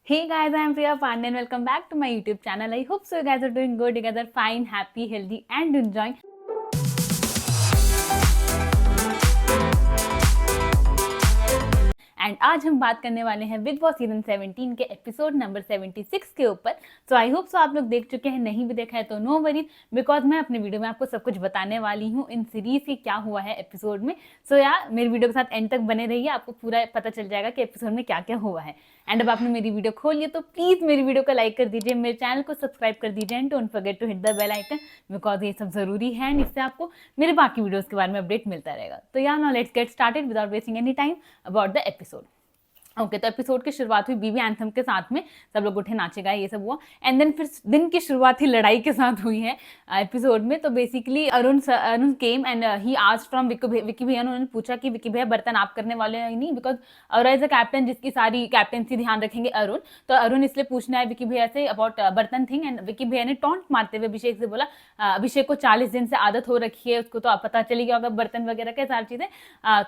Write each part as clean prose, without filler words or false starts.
Hey guys, I am Priya Pandey and welcome back to my YouTube channel. I hope so you guys are doing good, you guys are fine, happy, healthy and enjoying. And आज हम बात करने वाले हैं big boss season 17 के episode number 76 के ऊपर. सो आई hope सो आप लोग देख चुके हैं, नहीं भी देखा है तो नो वरीज, बिकॉज मैं अपने वीडियो में आपको सब कुछ बताने वाली हूँ इन सीरीज की क्या हुआ है एपिसोड में. सो यार मेरी वीडियो के साथ एंड तक बने रहिए, आपको पूरा पता चल जाएगा कि एपिसोड में क्या क्या हुआ है. एंड अब आपने मेरी वीडियो खोल लिया तो प्लीज मेरी वीडियो को लाइक कर दीजिए, मेरे चैनल को सब्सक्राइब कर दीजिए and don't forget to hit the bell icon, because ये सब जरूरी है एंड इससे आपको मेरे बाकी वीडियोस के बारे में अपडेट मिलता रहेगा. तो यार now let's get started without wasting any time about the episode. Okay तो एपिसोड की शुरुआत हुई बीबी एंथम के साथ में, सब लोग उठे नाचे गाए ये सब हुआ. एंड देन फिर दिन की शुरुआत ही लड़ाई के साथ हुई है एपिसोड में. तो basically Arun came and he asked from Vicky भैया. उन्होंने पूछा कि विकी भैया बर्तन आप करने वाले हैं नहीं, because Arun is a captain जिसकी सारी कैप्टनसी ध्यान रखेंगे अरुण. तो अरुण इसलिए पूछना है विकी भैया से अबाउट बर्तन थिंग. एंड विकी भैया ने टॉन्ट मारते हुए अभिषेक से बोला अभिषेक को 40 दिन से आदत हो रखी है, उसको तो पता चली गया होगा बर्तन वगैरह के सारी चीजें,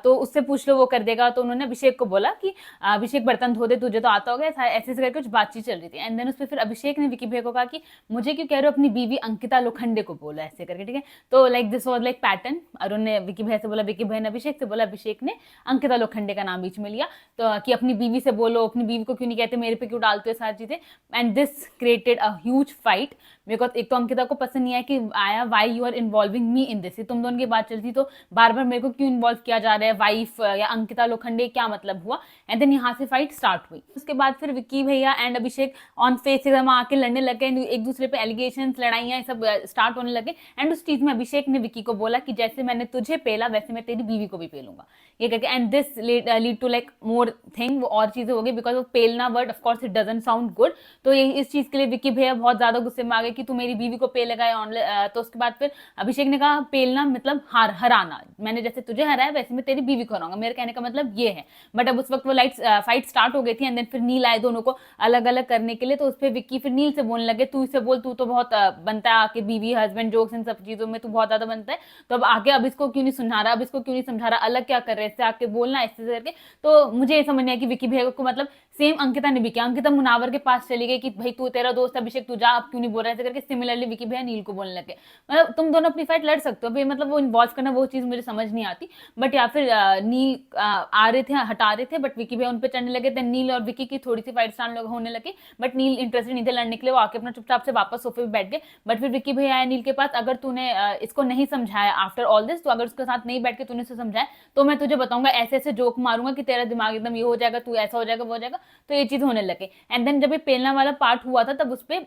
तो उससे पूछ लो वो कर देगा. तो उन्होंने अभिषेक को बोला कि अभिषेक बर्तन धो दे, तुझे तो आता होगा. ऐसे करके कुछ बातचीत चल रही थी. एंड देन उस पर फिर अभिषेक ने विकी भैया को कहा कि मुझे क्यों कह रहे हो, अपनी बीवी अंकिता लोखंडे को बोला ऐसे करके, ठीक है. तो like this was like pattern. Arun ने विकी भैया से बोला, विकी भैया ने अभिषेक से बोला, अभिषेक ने अंकिता लोखंडे का नाम बीच में लिया. तो कि अपनी बीवी से बोलो, अपनी बीवी को क्यों नहीं कहते, मेरे पे क्यों डालते हो सारी चीजें. And this created a huge fight, because एक तो अंकिता को पसंद नहीं आया कि आया why you are involving me in this. तुम दोनों की बात चलती तो बार बार मेरे को क्यों इन्वॉल्व किया जा रहा है, वाइफ या अंकिता लोखंडे, क्या मतलब हुआ. एंड देन यहाँ से फाइट स्टार्ट हुई. उसके बाद फिर विक्की भैया एंड अभिषेक ऑन फेस एकदम आके लड़ने लगे, एक दूसरे पे एलिगेशन लड़ाइयाँ सब स्टार्ट होने लगे. एंड उस चीज में अभिषेक ने विक्की को बोला कि जैसे मैंने तुझे पेला वैसे मैं तेरी बीवी को भी पेलूंगा ये करके. And this lead to like more thing, वो और चीजें हो गई, बिकॉज ऑफ पेलना word of course it doesn't sound good. तो ये इस चीज के लिए विक्की भैया बहुत ज्यादा गुस्से में आ गए कि तू मेरी बीवी को पेलेगा ऑनलाइन. तो उसके बाद फिर अभिषेक ने कहा पेलना मतलब हराना, मैंने जैसे तुझे हराया वैसे मैं तेरी बीवी को हराऊंगा, मेरे कहने का मतलब ये है. बट अब उस वक्त वो फाइट स्टार्ट हो गई थी. एंड देन फिर नील आए दोनों को अलग अलग करने के लिए. तो उस पर विक्की फिर नील से बोलने लगे, तू इसे बोल, तू तो बहुत बनता है आके बीवी हस्बैंड जोक्स इन सब चीजों में तू बहुत ज्यादा बनता है, तो अब आगे अब इसको क्यों नहीं समझा रहा, अब इसको क्यों नहीं समझा रहा, अलग क्या कर रहे हैं, इससे आके बोलना ऐसे करके. तो मुझे ये समझ नहीं आया कि विक्की भैया को मतलब सेम अंकिता ने भी किया. अंकिता मुनावर के पास चली गई कि भाई तू तेरा दोस्त अभिषेक तू जा, अब क्यों नहीं बोल रहा है ऐसे करके. सिमिलरली विक्की भैया नील को बोलने लगे. मतलब तुम दोनों अपनी फाइट लड़ सकते हो भाई, मतलब वो इन्वॉल्व करना वो चीज मुझे समझ नहीं आती. बट या फिर नील आ रहे थे, हटा रहे थे, बट विक्की भैया उन पर चढ़ने लगे. देन नील और विक्की की थोड़ी सी फाइट स्टार्ट होने लगी, बट नील इंटरेस्टेड नहीं थे लड़ने के लिए, वो आके अपना चुपचाप से वापस सोफे पे बैठ गए. बट फिर विक्की भैया आया नील के पास, अगर तूने इसको नहीं समझाया आफ्टर ऑल दिस, तो अगर उसके साथ नहीं बैठ के तूने इसे समझाया तो मैं तुझे बताऊंगा, ऐसे ऐसे जोक मारूंगा कि तेरा दिमाग एकदम ये हो जाएगा, तू ऐसा हो जाएगा वो हो जाएगा. तो ये चीज होने लगे. एंड देन जब ये पेलना वाला पार्ट हुआ था तब उस पर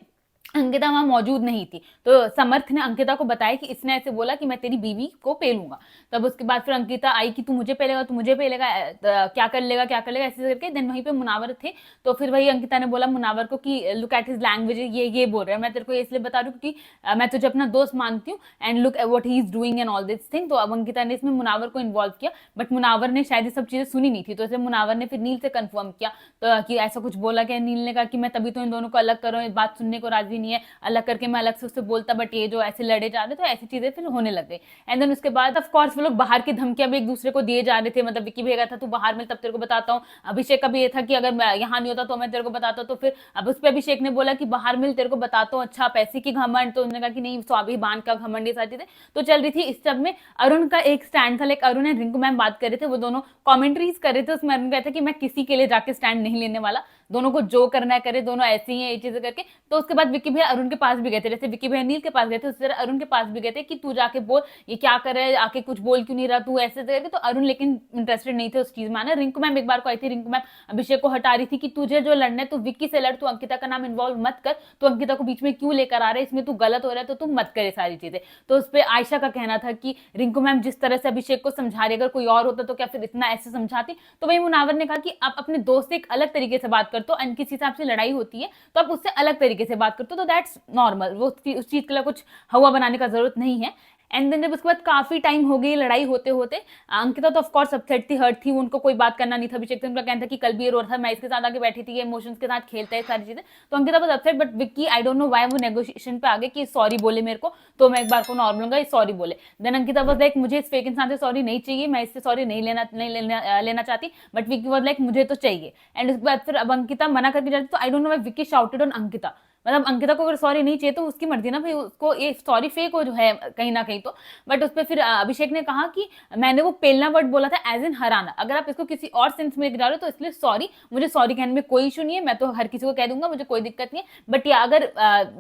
अंकिता वहां मौजूद नहीं थी. तो समर्थ ने अंकिता को बताया कि इसने ऐसे बोला कि मैं तेरी बीवी को पेलूंगा. तब उसके बाद फिर अंकिता आई कि तू मुझे पेलेगा, तू मुझे पेलेगा, क्या कर लेगा क्या कर लेगा ऐसे करके. देन वहीं पे मुनावर थे, तो फिर वही अंकिता ने बोला मुनावर को कि लुक एट हिज लैंग्वेज, ये बोल रहा है, मैं तेरे को इसलिए बता रही हूँ क्योंकि मैं तुझे अपना दोस्त मानती हूँ and look what he is doing and all this thing. तो अब अंकिता ने इसमें मुनावर को इन्वॉल्व किया, बट मुनावर ने शायद ये सब चीजें सुनी नहीं थी. तो इसलिए मुनावर ने फिर नील से कंफर्म किया तो कि ऐसा कुछ बोला क्या. नील ने कहा कि मैं तभी तो इन दोनों को अलग कर रहा हूँ, बात सुनने को राजी नहीं है, अलग करके मैं अलग से उससे बोलता, बट ये जो ऐसे लड़े जा रहे तो ऐसी चीजें फिर होने लग गई. एंड देन उसके बाद ऑफ कोर्स वो लोग बाहर की धमकियां भी एक दूसरे को दिए जा रहे थे. मतलब विक्की भैया था तू बाहर मिल तब तेरे को बताता हूँ, अभिषेक का भी ये था कि अगर मैं यहाँ नहीं होता तो मैं तेरे को बताता. तो फिर अब उस पर अभिषेक ने बोला कि बाहर मिल तेरे को बताता हूँ, अच्छा पैसे की घमंड. तो उन्होंने कहा कि नहीं स्वाभिमान का घमंड, ये सारी चीजें तो चल रही थी. इस सब में अरुण का एक स्टैंड था, like Arun and Rinku ma'am बात कर रहे थे, वो दोनों कॉमेंट्रीज कर रहे थे. उसमें अरुण कहता कि मैं किसी के लिए जाके स्टैंड नहीं लेने वाला, दोनों को जो करना है करे, दोनों ऐसे ही है ये चीजें करके. तो उसके बाद विक्की भैया अरुण के पास भी गए थे, जैसे विक्की भैया नील के पास गए थे उसी तरह अरुण के पास भी गए थे कि तू जाके बोल ये क्या कर रहा है, आके कुछ बोल क्यों नहीं रहा तू ऐसे करके. तो अरुण लेकिन इंटरेस्टेड नहीं थे उस चीज में आना. रिंकू मैम एक बार को आई थी, रिंकू मैम अभिषेक को हटा रही थी कि तुझे जो लड़ना है तू विक्की से लड़, तू अंकिता का नाम इन्वॉल्व मत कर, तू अंकिता को बीच में क्यों लेकर आ रहा है, इसमें तू गलत हो रहा है तो तू मत करे सारी चीजें. तो उस पर आयशा का कहना था कि रिंकू मैम जिस तरह से अभिषेक को समझा रही, अगर कोई और होता तो क्या फिर इतना ऐसे समझाती. तो वही मुनावर ने कहा कि आप अपने दोस्त से एक अलग तरीके से बात करते हो एंड किसी हिसाब से लड़ाई होती है तो आप उससे अलग तरीके से बात करते हो, तो दैट्स नॉर्मल, वो उस चीज के लिए कुछ हवा बनाने का जरूरत नहीं है. एंड देन जब उसके बाद काफी टाइम हो गई लड़ाई होते होते, अंकिता तो ऑफकोर्स अपसेट थी, हर्ट थी, उनको कोई बात करना नहीं था। अभिषेक उनका कहना था कि कल भी ये रो रहा था, मैं इसके साथ आके बैठी थी, ये इमोशंस के साथ खेलता है सारी चीजें। तो Ankita was upset, but Vicky I don't know why वो नेगोशिएशन पे आ गए कि सॉरी बोले मेरे को, तो मैं एक बार को नॉर्मल लूंगा, सॉरी बोले। देन अंकिता वाज लाइक मुझे इस फेक इंसान से सॉरी नहीं चाहिए, मैं इससे सॉरी नहीं लेना चाहती, बट विक्की वाज लाइक मुझे तो चाहिए। एंड उसके बाद फिर अब अंकिता मना करके जाती, तो I don't know why Vicky shouted on Ankita. मतलब अंकिता को अगर सॉरी नहीं चाहिए तो उसकी मर्जी ना भाई, उसको ये सॉरी फेक हो जो है कहीं ना कहीं तो। बट उस पर फिर अभिषेक ने कहा कि मैंने वो पेलना वर्ड बोला था एज इन हराना, अगर आप इसको किसी और सेंस में गिरा रहे हो तो इसलिए सॉरी, मुझे सॉरी कहने में कोई इशू नहीं है, मैं तो हर किसी को कह दूंगा, मुझे कोई दिक्कत नहीं है। बट या अगर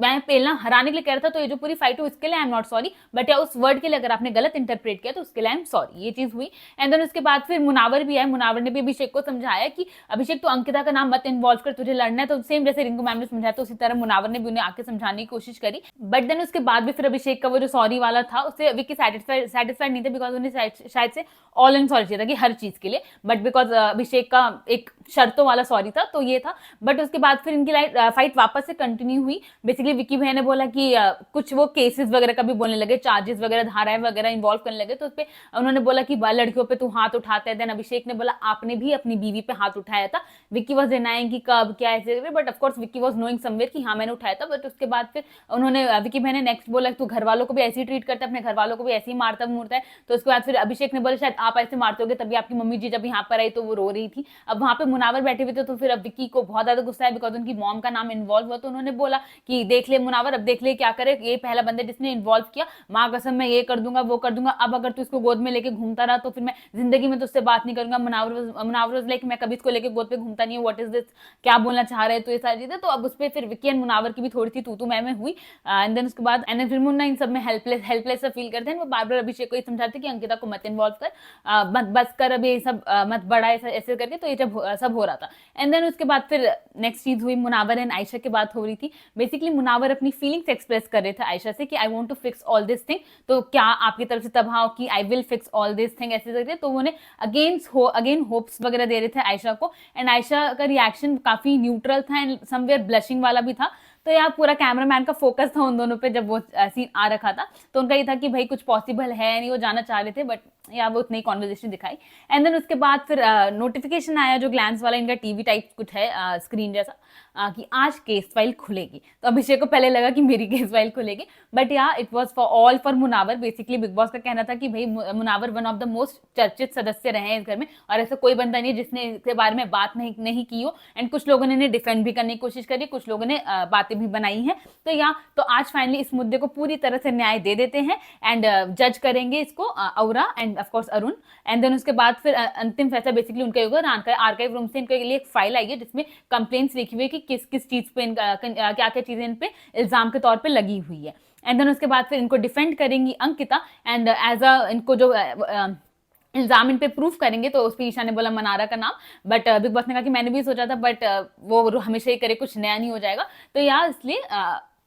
मैं पेलना हराने के लिए कह रहा था तो ये जो पूरी फाइट हुई उसके लिए I am not sorry, but या उस वर्ड के लिए अगर आपने गलत इंटरप्रेट किया तो उसके लिए आई एम सॉरी। ये चीज हुई। एंड देन उसके बाद फिर मुनावर भी आए, मुनावर ने भी अभिषेक को समझाया कि अभिषेक तो अंकिता का नाम मत इन्वॉल्व कर, तुझे लड़ना है तो सेम जैसे रिंकू मैम ने समझाया तो उसी तरह मुनावर ने भी उन्हें आके समझाने की कोशिश करी। बट देन उसके बाद भी फिर अभिषेक का वो जो सॉरी वाला था उससे विक्की सेटिस्फाइड नहीं थे, बिकॉज उन्हें शायद से ऑल इन सॉरी चाहिए था कि हर चीज के लिए, बट बिकॉज अभिषेक का एक शर्तों वाला सॉरी था तो ये था। बट उसके बाद फिर इनकी फाइट वापस से कंटिन्यू हुई। बेसिकली विक्की भैया ने बोला कि कुछ वो केसेस वगैरह का भी बोलने लगे, चार्जेस वगैरह धाराएं वगैरह इन्वॉल्व करने लगे, तो उस पर उन्होंने बोला कि लड़कियों पे तू हाथ उठाता है। देन अभिषेक ने बोला आपने भी अपनी बीवी पे हाथ उठाया था। विक्की वॉज डिनाइंग कि कब क्या ऐसे, but of course Vicky was knowing somewhere कि हाँ मैंने उठाया था। बट उसके बाद फिर उन्होंने विक्की भैया ने नेक्स्ट बोला तू घर वालों को भी ऐसे ही ट्रीट करता है, अपने घर वालों को भी ऐसे ही मारता मूरता है। तो उसके बाद फिर अभिषेक ने बोला शायद आप ऐसे मारते होगे तभी आपकी मम्मी जी जब यहाँ पर आई तो वो रो रही थी। अब वहां पे मुनावर बैठे हुए थे तो फिर अब विक्की को बहुत ज्यादा गुस्सा है बिकॉज उनकी मॉम का नाम इन्वॉल्व हुआ। तो उन्होंने बोला कि देख ले मुनावर, अब देख ले क्या करे, ये पहला बंदा जिसने इन्वॉल्व किया, माँ कसम मैं ये कर दूंगा वो कर दूंगा, अब अगर तू इसको गोद में लेके घूमता रहा तो फिर मैं जिंदगी में तुझसे बात नहीं करूंगा। मुनावर लाइक मैं कभी इसको लेके गोद पे घूमता नहीं हूँ, व्हाट इज दिस, क्या बोलना चाह रहे तो ये सारी चीजें। तो अब उस पर फिर विक्की एंड मुनावर की भी थोड़ी सी तू मैं हुई। एंड देन उसके बाद एंड फिर मुन्ना इन सब में हेल्पलेस फील करते हैं। वो बार बार अभिषेक को ये समझाते कि अंकिता को मत इन्वॉल्व कर, बस कर अब ये सब मत बढ़ा ऐसे करके। तो ये जब सब हो रहा था एंड देन उसके बाद फिर नेक्स्ट चीज हुई, मुनावर एंड आयशा की बात हो रही थी। बेसिकली मुनावर अपनी फीलिंग्स एक्सप्रेस कर रहे थे आयशा से कि I want to fix all this thing, तो क्या आपकी तरफ से तब हाँ कि I will fix all this thing ऐसे करके। तो उन्हें अगेन होप्स वगैरह दे रहे थे आयशा को। एंड आयशा का रिएक्शन काफी न्यूट्रल था एंड समवेयर ब्लशिंग वाला भी था। तो यार पूरा कैमरामैन का फोकस था उन दोनों पे जब वो सीन आ रखा था। तो उनका ये था कि भाई कुछ पॉसिबल है नहीं, वो जाना चाह रहे थे, बट या वो उतनी कॉन्वर्जेशन दिखाई। एंड देन उसके बाद फिर नोटिफिकेशन आया जो ग्लैंस वाला, इनका टीवी टाइप कुछ है स्क्रीन जैसा, कि आज केस फाइल खुलेगी। तो अभिषेक को पहले लगा कि मेरी केस फाइल खुलेगी, बट या it was for Munawar. Basically big boss का कहना था कि भाई Munawar one of the most चर्चित सदस्य रहे हैं इस घर में, और ऐसा कोई बंदा नहीं जिसने इसके बारे में बात नहीं की हो। एंड कुछ लोगों ने इन्हें डिफेंड भी करने की कोशिश करी, कुछ लोगों ने बातें भी बनाई हैं। तो आज फाइनली इस मुद्दे को पूरी तरह से न्याय दे देते हैं एंड जज करेंगे इसको Aura and of course Arun. And then उसके बाद फिर अंतिम फैसला बेसिकली उनका होगा। आर्काइव रूम से इनके लिए एक फाइल आई है जिसमें कंप्लेंट्स लिखी हुई है कि किस किस चीज पे क्या क्या चीजें इन पे इल्जाम के तौर पे लगी हुई है। एंड देन उसके बाद फिर इनको डिफेंड करेंगी अंकिता एंड एज इनको जो इल्जाम इन पे प्रूफ करेंगे। तो उस पर ईशा ने बोला मनारा का नाम, बट बिग बॉस ने कहा कि मैंने भी सोचा था, बट वो हमेशा ही करे, कुछ नया नहीं हो जाएगा। तो यार इसलिए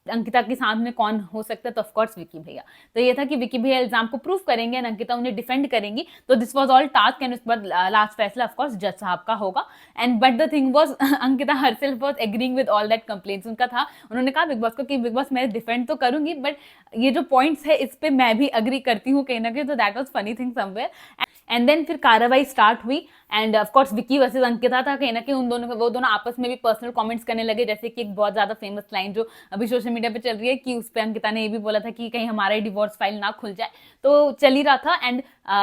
अंकिता के साथ में कौन हो सकता है, तो ऑफकोर्स विक्की भैया। तो ये था कि विक्की भैया इल्जाम को प्रूफ करेंगे एंड अंकिता उन्हें डिफेंड करेंगी। तो this was all task and उसके बाद लास्ट फैसला ऑफकोर्स जज साहब का होगा। And but the thing was Ankita herself was agreeing with all that complaints. उनका था, उन्होंने कहा बिग बॉस को कि बिग बॉस मैं डिफेंड तो करूंगी, बट ये जो पॉइंट्स है इस पे मैं भी अग्री करती हूँ कहीं ना कहीं। तो that was funny thing somewhere. And then फिर कार्रवाई स्टार्ट हुई and of course Vicky versus Ankita था। कहीं ना कहीं वो दोनों आपस में भी पर्सनल कमेंट्स करने लगे, जैसे कि एक बहुत ज्यादा फेमस लाइन जो अभी सोशल मीडिया पे चल रही है कि उस पर अंकिता ने ये भी बोला था कि कहीं हमारा ही डिवोर्स फाइल ना खुल जाए। तो चल ही रहा था एंड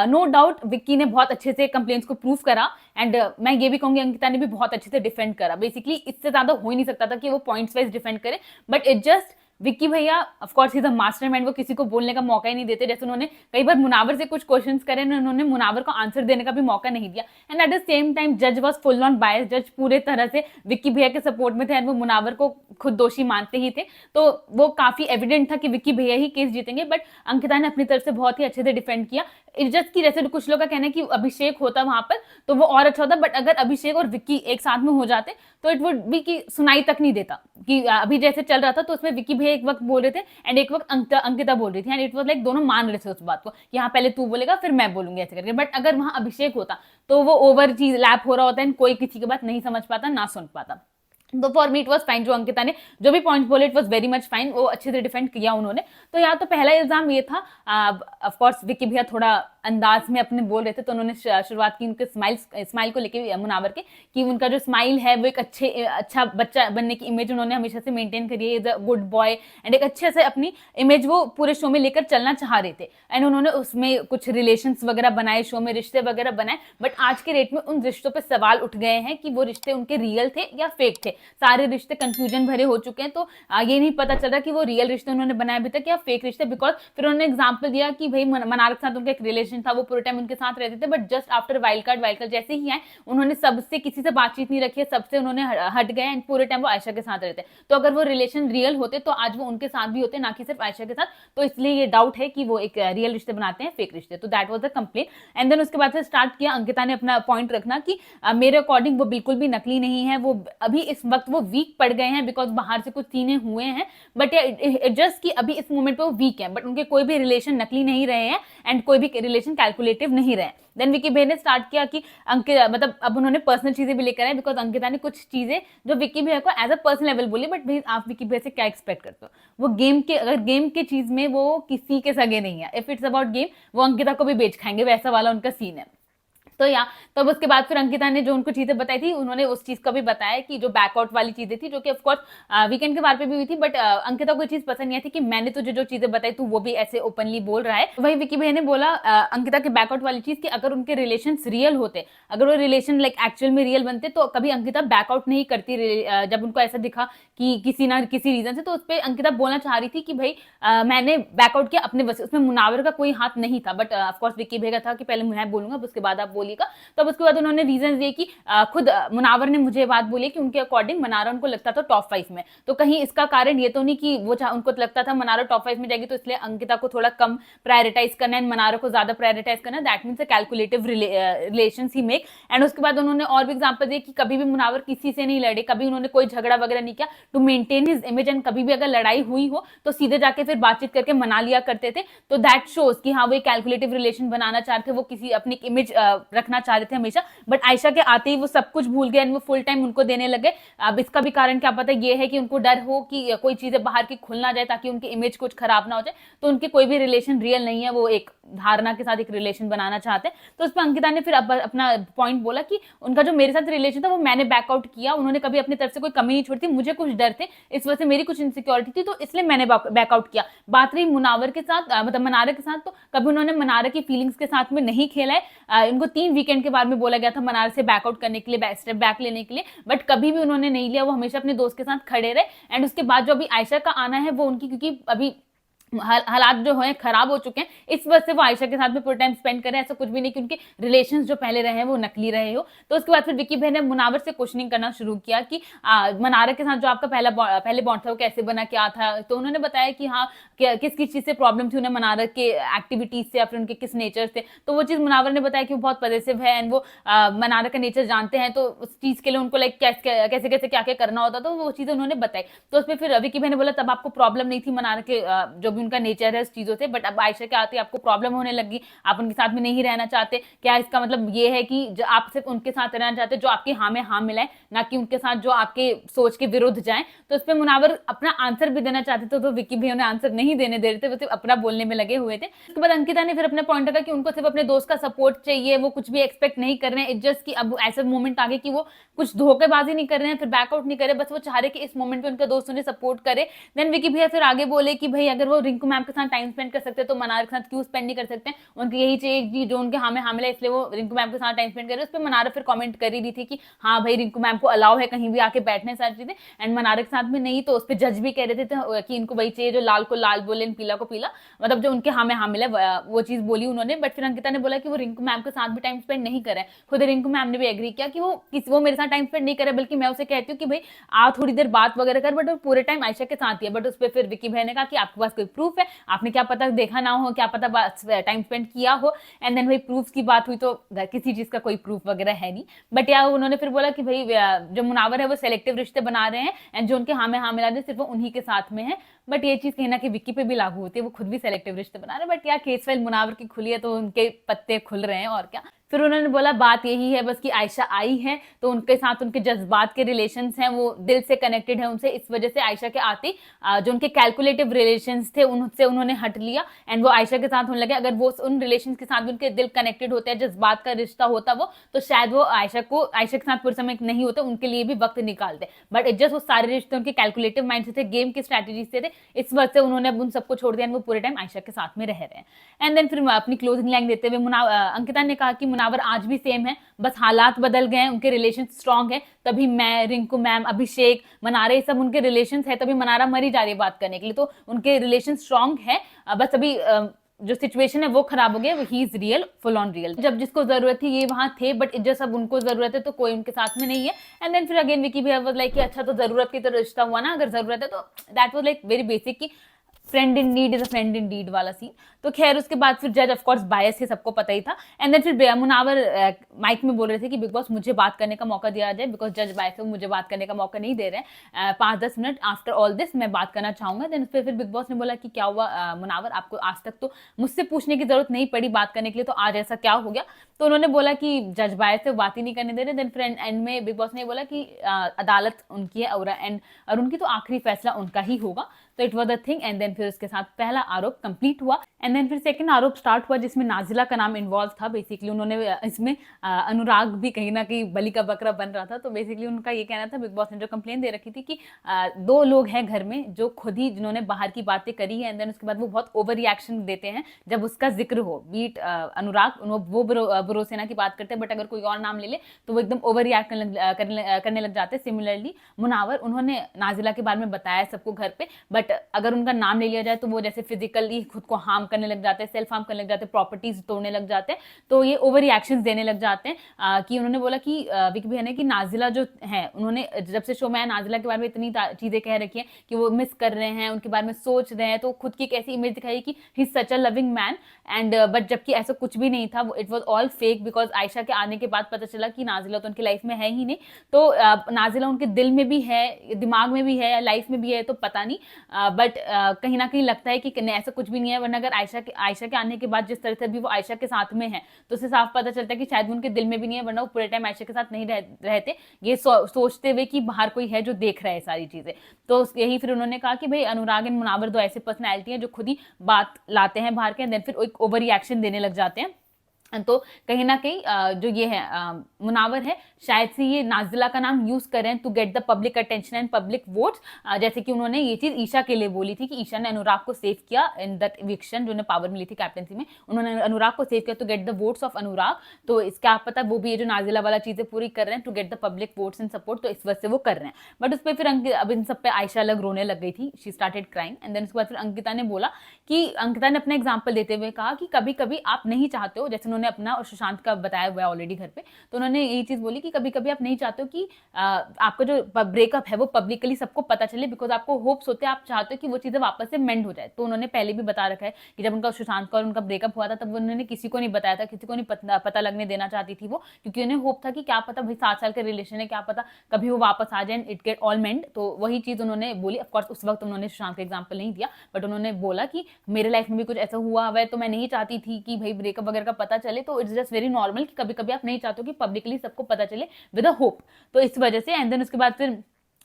नो डाउट विक्की ने बहुत अच्छे से कंप्लेंट्स को प्रूव करा एंड मैं ये भी कहूंगी अंकिता ने भी बहुत अच्छे से डिफेंड करा। बेसिकली इससे ज्यादा हो ही नहीं सकता था कि वो पॉइंट्स वाइज डिफेंड करे, बट इट जस्ट विक्की भैया of course he the mastermind, वो किसी को बोलने का मौका ही नहीं देते। जैसे उन्होंने कई बार मुनावर से कुछ क्वेश्चंस करे ना, उन्होंने मुनावर को आंसर देने का भी मौका नहीं दिया। And at the same time जज वाज फुल ऑन बायस, जज पूरे तरह से विक्की भैया के सपोर्ट में थे एंड वो मुनावर को खुद दोषी मानते ही थे। तो वो काफी एविडेंट था कि विक्की भैया ही केस जीतेंगे, बट अंकिता ने अपनी तरफ से बहुत ही अच्छे से डिफेंड किया। जस्ट की जैसे कुछ लोग का कहना है कि अभिषेक होता वहां पर तो वो और अच्छा होता, बट अगर अभिषेक और विक्की एक साथ में हो जाते तो इट वुड बी कि सुनाई तक नहीं देता। कि अभी जैसे चल रहा था तो उसमें विक्की भैया एक वक्त बोल रहे थे एंड एक वक्त अंकिता बोल रही थी एंड इट वाज लाइक दोनों मान रहे थे उस बात को कि हाँ पहले तू बोलेगा फिर मैं बोलूंगी ऐसे करके। बट अगर वहां अभिषेक होता तो वो ओवर चीज लैप हो रहा होता है, कोई किसी की बात नहीं समझ पाता ना सुन पाता। तो for me it was fine, जो अंकिता ने जो भी पॉइंट बोले it was very much fine, वो अच्छे से डिफेंड किया उन्होंने। तो यहाँ तो पहला इल्जाम ये था, ऑफ कोर्स विकी भैया थोड़ा अंदाज में अपने बोल रहे थे, तो उन्होंने शुरुआत की उनके स्माइल को लेके, मुनावर के, कि उनका जो स्माइल है वो एक अच्छा बच्चा बनने की इमेज उन्होंने हमेशा से मेंटेन करी है, गुड बॉय, एंड एक अच्छे से अपनी इमेज वो पूरे शो में लेकर चलना चाह रहे थे। एंड उन्होंने उसमें कुछ रिलेशंस वगैरह बनाए, शो में रिश्ते वगैरह बनाए, बट आज के डेट में उन रिश्तों पर सवाल उठ गए हैं कि वो रिश्ते उनके रियल थे या फेक थे। सारे रिश्ते कंफ्यूजन भरे हो चुके हैं, तो ये नहीं पता चल रहा कि वो रियल रिश्ते उन्होंने बनाए अभी तक या फेक रिश्ते। बिकॉज फिर उन्होंने एग्जाम्पल दिया कि भाई मनार के साथ उनका एक रिलेशन था, वो पूरे टाइम उनके साथ रहते थे, but just after wild card जैसे ही आए उन्होंने सबसे किसी से बातचीत नहीं रखी है, सबसे उन्होंने हट गए एंड पूरे टाइम वो आयशा के साथ रहते। तो अगर वो रिलेशन रियल होते तो आज वो उनके साथ भी होते, ना कि सिर्फ आयशा के साथ। तो इसलिए ये डाउट है कि वो एक रियल रिश्ते बनाते हैं, फेक रिश्ते। तो that was the complain. And then उसके बाद से स्टार्ट किया अंकिता ने अपना पॉइंट रखना कि मेरे अकॉर्डिंग वो बिल्कुल भी नकली नहीं है, वो अभी इस वक्त वो वीक पड़ गए हैं बिकॉज बाहर से कुछ सीने हुए हैं, बट जस्ट कि अभी इस मोमेंट पे वो वीक है, बट उनके कोई भी रिलेशन नकली नहीं रहे हैं एंड कोई भी रिलेशन कैलकुलेटिव नहीं रहे। देन विकी भैया ने स्टार्ट किया कि अंकिता, मतलब अब उन्होंने पर्सनल चीजें भी लेकर आए, बिकॉज अंकिता ने कुछ चीजें जो विकी भैया को एज अ पर्सनल लेवल बोली, बट भाई आप विकी भैया से क्या एक्सपेक्ट करते हो? वो गेम के, अगर गेम के चीज में वो किसी के सगे नहीं है, इफ इट्स अबाउट गेम वो अंकिता को भी बेच खाएंगे, वैसा वाला उनका सीन है। तो या तब उसके बाद फिर अंकिता ने जो उनको चीजें बताई थी, उन्होंने उस चीज का भी बताया कि जो बैकआउट वाली चीजें थी, जो कि ऑफकोर्स वीकेंड के बार पे भी हुई थी, बट अंकिता को चीज पसंद नहीं थी कि मैंने तुझे जो चीजें बताई तू वो भी ऐसे ओपनली बोल रहा है। वही विकी भैया ने बोला अंकिता के बैकआउट वाली चीज कि अगर उनके रिलेशन रियल होते, अगर वो रिलेशन लाइक एक्चुअल में रियल बनते, तो कभी अंकिता बैकआउट नहीं करती। जब उनको ऐसा दिखा कि किसी ना किसी रीजन से, तो उस पर अंकिता बोलना चाह रही थी कि भाई मैंने बैकआउट किया अपने वजह से, उसमें मुनावर का कोई हाथ नहीं था। बट ऑफकोर्स विकी भैया था कि पहले मैं बोलूंगा उसके बाद आप बोलिएगा। तब उसके बाद उन्होंने रीजन दिए कि खुद मुनावर ने मुझे बात बोली कि उनके अकॉर्डिंग मनारा उनको लगता था टॉप 5 में। तो कहीं इसका कारण ये तो नहीं कि वो उनको लगता था मनारा टॉप 5 में जाएगी, तो इसलिए अंकिता को थोड़ा कम प्रायोरिटाइज करना है, मनारा को ज्यादा प्रायोरिटाइज करना है। That means calculative relations he make. And उसके बाद उन्होंने और भी एग्जाम्पल दिए कि कभी भी मुनावर किसी से नहीं लड़े, कभी उन्होंने कोई झगड़ा वगैरह नहीं किया to maintain his image, and कभी भी अगर लड़ाई हुई हो तो सीधे जाके फिर बातचीत करके मना लिया करते थे। तो दैट शोज कि हाँ वो कैलकुलेटिव रिलेशन बनाना चाहते थे, वो किसी अपनी इमेज रखना चाह रहे थे हमेशा। बट आयशा के आते ही वो सब कुछ भूल गए, वो फुल टाइम उनको देने लगे। अब इसका भी कारण क्या पता ये है कि उनको डर हो कि कोई चीजें बाहर की खुल ना जाए, ताकि उनकी इमेज कुछ खराब ना हो जाए। तो उनके कोई भी रिलेशन रियल नहीं है, वो एक धारणा के साथ एक रिलेशन बनाना चाहते हैं। तो उस पर अंकिता ने फिर अपना पॉइंट बोला कि उनका जो मेरे साथ रिलेशन था वो मैंने बैकआउट किया, उन्होंने कभी अपनी तरफ से कोई कमी नहीं छोड़ी थी, मुझे कुछ डर थे, इस वजह से मेरी कुछ इनसिक्योरिटी थी, तो इसलिए मैंने बैकआउट किया। बात रही मुनावर के साथ, मतलब मनारा के साथ, तो कभी उन्होंने मनारा की फीलिंग्स के साथ में नहीं खेला है। उनको 3 वीकेंड के बारे में बोला गया था मनारा से बैकआउट करने के लिए, स्टेप बैक लेने के लिए, बट कभी भी उन्होंने नहीं लिया। वो हमेशा अपने दोस्त के साथ खड़े रहे। एंड उसके बाद जो अभी आयशा का आना है वो उनकी, क्योंकि अभी हालात जो है खराब हो चुके हैं, इस वजह से वो आयशा के साथ में पूरा टाइम स्पेंड करें। ऐसा कुछ भी नहीं कि उनके रिलेशंस जो पहले रहे हैं वो नकली रहे हो। तो उसके बाद फिर विकी भाई ने मुनावर से क्वेश्चनिंग करना शुरू किया कि मनारा के साथ जो आपका पहले बॉन्ड था वो कैसे बना, क्या था। तो उन्होंने बताया कि हाँ किस किस चीज से प्रॉब्लम थी उन्हें, मनारा के एक्टिविटीज से या फिर उनके किस नेचर से। तो वो चीज मुनावर ने बताया कि वो बहुत पॉजिटिव है एंड वो मनारा का नेचर जानते हैं, तो उस चीज के लिए उनको लाइक कैसे कैसे क्या क्या करना होता, तो वो चीजें उन्होंने बताई। तो उसमें फिर विकी भाई ने बोला तब आपको प्रॉब्लम नहीं थी मनारा के जो भी उनका नेचर है चीजों से, बट अब आयशा के आते आपको प्रॉब्लम होने लगी, आप उनके साथ में नहीं रहना चाहते। क्या इसका मतलब ये है कि जो आप सिर्फ उनके साथ रहना चाहते जो आपके हाँ में हाँ मिलाए, ना कि उनके साथ जो आपके सोच के विरुद्ध जाए। तो उस पर मुनावर अपना आंसर भी देना चाहते थे, तो विकी भैया ने आंसर नहीं देने दे रहे थे, वो सिर्फ अपना बोलने में लगे हुए थे। उसके बाद अंकिता ने फिर अपना पॉइंट रखा कि उनको सिर्फ अपने दोस्त का सपोर्ट चाहिए, वो कुछ भी एक्सपेक्ट नहीं कर रहे हैं। इट्स जस्ट कि अब ऐसा मोमेंट आ गया कि वो कुछ धोखेबाजी नहीं कर रहे हैं, फिर बैकआउट नहीं करे, बस वो चाह रहे कि इस मोमेंट पे उनके दोस्त उन्हें सपोर्ट करे। देन विकी भैया फिर आगे बोले कि भाई अगर वो रिंकू मैम के साथ टाइम स्पेंड कर सकते तो मनारा के साथ क्यों स्पेंड नहीं कर सकते, उनको यही चाहिए कि जो उनके हाँ में हाँ मिला, इसलिए वो रिंकू मैम के साथ टाइम स्पेंड करे। उस पर मनारा फिर कमेंट कर ही रही थी कि हाँ भाई रिंकू मैम को अलाउ है कहीं भी आके बैठने सारी चीजें, एंड मनारा के साथ में नहीं। तो उस पर जज भी कह रहे थे कि इनको वही चाहिए जो लाल को लाल बोले, पीला को पीला, मतलब जो उनके हाँ में हाँ मिला वो चीज बोली उन्होंने। बट फिर अंकिता ने बोला कि वो रिंकू मैम के साथ भी टाइम स्पेंड नहीं करे। खुद रिंकू मैम ने भी एग्री किया कि वो मेरे साथ टाइम स्पेंड नहीं करे, बल्कि मैं उसे कहती हूँ कि भाई आ थोड़ी देर बात वगैरह कर, बट वो पूरे टाइम आयशा के साथ ही है। बट उस पर फिर विकी भाई ने कहा कि आपके पास कोई प्रूफ है, आपने क्या पता देखा ना हो, क्या पता टाइम स्पेंड किया हो। एंड देन भाई प्रूफ की बात हुई तो किसी चीज का कोई प्रूफ वगैरह है नहीं। बट या उन्होंने फिर बोला कि भाई जो मुनावर है वो सेलेक्टिव रिश्ते बना रहे हैं, एंड जो उनके हाँ में हाँ मिला रहे सिर्फ वो उन्हीं के साथ में है। बट ये चीज़ कहीं ना कहीं विक्की पे भी लागू होती है, वो खुद भी सेलेक्टिव रिश्ते बना रहे हैं। बट यार केस फाइल मुनावर की खुली है तो उनके पत्ते खुल रहे हैं और क्या। फिर उन्होंने बोला बात यही है बस कि आयशा आई है तो उनके साथ उनके जज्बात के रिलेशंस हैं, वो दिल से कनेक्टेड है उनसे, इस वजह से आयशा के आते जो उनके कैलकुलेटिव रिलेशंस थे उनसे उन्होंने हट लिया एंड वो आयशा के साथ होने लगे। अगर वो उन रिलेशन के साथ भी उनके दिल कनेक्टेड होते हैं, जज्बात का रिश्ता होता वो, तो शायद वो आयशा के साथ पूरे समय नहीं होते, उनके लिए भी वक्त निकालते। बट इट जस्ट वो सारे रिश्ते उनके कैलकुलेटिव माइंड से थे, गेम की स्ट्रैटेजी से थे, इस वजह से उन्होंने अब उन सबको छोड़ दिया, वो पूरे टाइम आयशा के साथ में रह रहे हैं। एंड देन फिर अपनी क्लोजिंग लाइन देते हुए अंकिता ने कहा कि मुनावर आज भी सेम है, बस हालात बदल गए हैं, उनके रिलेशन स्ट्रांग है, तभी मैं, रिंकू मैम, अभिषेक, मनारा, ये सब उनके रिलेशन है, तभी मनारा मरी जा रही है बात करने के लिए, तो उनके रिलेशन स्ट्रांग है। बस अभी जो सिचुएशन है वो खराब हो गया, he is real, full on real. जब जिसको जरूरत थी ये वहां थे, बट जब अब उनको जरूरत है तो कोई उनके साथ में नहीं है। एंड देन फिर अगेन विकी भी वाज लाइक कि अच्छा तो जरूरत की तो रिश्ता हुआ ना, अगर जरूरत है तो that was like very basic कि friend in need is a friend in deed वाला सीन। तो खैर उसके बाद फिर जज ऑफ कोर्स बायस है, सबको पता ही था। एंड देन फिर मुनावर माइक में बोल रहे थे कि बिग बॉस मुझे बात करने का मौका दिया जाए, बिकॉज जज बायस है, मुझे बात करने का मौका नहीं दे रहे हैं। 5-10 मिनट आफ्टर ऑल दिस मैं बात करना चाहूंगा। देन उस पर फिर बिग बॉस ने बोला कि क्या हुआ मुनावर, आपको आज तक तो मुझसे पूछने की जरूरत नहीं पड़ी बात करने के लिए, तो आज ऐसा क्या हो गया? तो उन्होंने बोला कि जज बायस से बात ही नहीं करने दे रहे। देन फिर एंड में बिग बॉस ने बोला कि अदालत उनकी है और उनकी तो आखिरी फैसला उनका ही होगा, तो it was the thing. And then फिर उसके साथ पहला आरोप कंप्लीट हुआ। एंड देन फिर सेकंड आरोप स्टार्ट हुआ जिसमें नाजिला का नाम इन्वॉल्व था। बेसिकली उन्होंने इसमें अनुराग भी कहीं ना कहीं बलि का बकरा बन रहा था। तो बेसिकली उनका ये कहना था, बिग बॉस ने जो कंप्लेन दे रखी थी कि 2 लोग हैं घर में जो खुद ही जिन्होंने बाहर की बातें करी है, एंड देन उसके बाद वो बहुत ओवर रिएक्शन देते हैं जब उसका जिक्र हो। बीट अनुराग वो बुरोसेना की बात करते हैं, बट अगर कोई और नाम ले ले तो वो एकदम ओवर रिएक्ट करने लग जाते हैं। सिमिलरली मुनावर, उन्होंने नाजिला के बारे में बताया सबको घर पे, बट अगर उनका नाम ले लिया जाए तो वो जैसे फिजिकली खुद को हार्म करने लग जाते हैं, सेल्फ हार्म करने लग जाते हैं, प्रॉपर्टीज तोड़ने लग जाते हैं, तो ये ओवर रिएक्शंस देने लग जाते हैं। कि उन्होंने बोला कि विकी भैया ने कि नाजिला जो है, उन्होंने जब से शो में नाजिला के बारे में इतनी चीजें कह रखी है कि वो मिस कर रहे हैं, उनके बारे में सोच रहे हैं, तो खुद की एक ऐसी इमेज दिखाई कि he is such a loving man and but जबकि ऐसा कुछ भी नहीं था, it was all fake. Because Ayesha के आने के बाद पता चला कि नाजिला तो उनकी लाइफ में है ही नहीं, तो नाजिला उनके दिल में भी है, दिमाग में भी है, लाइफ में भी है, तो पता नहीं। बट कहीं ना कहीं लगता है कि ऐसा कुछ भी नहीं है। वरना अगर आयशा के आने के बाद जिस तरह से भी वो आयशा के साथ में है, तो उससे साफ पता चलता है कि शायद उनके दिल में भी नहीं है, वरना वो पूरे टाइम आयशा के साथ नहीं रहते, ये सोचते हुए कि बाहर कोई है जो देख रहा है सारी चीजें। तो यही फिर उन्होंने कहा कि भाई अनुराग एंड मुनावर 2 ऐसे पर्सनैलिटी हैं जो खुद ही बात लाते हैं बाहर के, देन फिर एक ओवर रिएक्शन देने लग जाते हैं। तो कहीं ना कहीं जो ये है मुनावर है, शायद से ये नाजिला का नाम यूज करें to get the public attention and public votes. जैसे कि उन्होंने ये चीज ईशा के लिए बोली थी कि ईशा ने अनुराग को सेव किया इन दैट इविक्शन, जो उन्हें पावर मिली थी कैप्टनसी में, उन्होंने अनुराग को सेव किया to get the votes of Anurag. तो इसका आप पता वो भी ये जो नाजिला वाला चीजें पूरी कर रहे हैं to get the public votes and support, तो इस वजह से वो कर रहे हैं। बट उस पर फिर अब इन सब पे आयशा अलग रोने लग गई थी, she started crying. And then उसके बाद फिर अंकिता ने बोला कि अंकिता ने अपना एग्जाम्पल देते हुए कहा कि कभी कभी आप नहीं चाहते हो, जैसे उन्होंने अपना और सुशांत का बताया हुआ है ऑलरेडी घर पे, तो उन्होंने यही चीज बोली कि कभी कभी आप नहीं चाहते हो कि आपका जो ब्रेकअप है वो पब्लिकली सबको पता चले, बिकॉज आपको होप्स होते हैं, आप चाहते हो कि वो चीजें वापस से मेंड हो जाए। तो उन्होंने पहले भी बता रखा है कि जब उनका सुशांत का और उनका ब्रेकअप हुआ था तब उन्होंने किसी को नहीं बताया था, किसी को नहीं पता लगने देना चाहती थी वो, क्योंकि उन्हें होप था कि क्या पता भाई 7 साल का रिलेशन है, क्या पता कभी वो वापस आ जाए, इट गेट ऑल मेंड। तो वही चीज उन्होंने बोली। ऑफकोर्स उस वक्त उन्होंने सुशांत का एग्जाम्पल नहीं दिया, बट उन्होंने बोला कि मेरे लाइफ में भी कुछ ऐसा हुआ है तो मैं नहीं चाहती थी कि भाई ब्रेकअप वगैरह का पता चले, तो इट्स जस्ट वेरी नॉर्मल कि कभी कभी आप नहीं चाहते हो कि पब्लिकली सबको पता चले विद अ होप। तो इस वजह से एंड देन उसके बाद फिर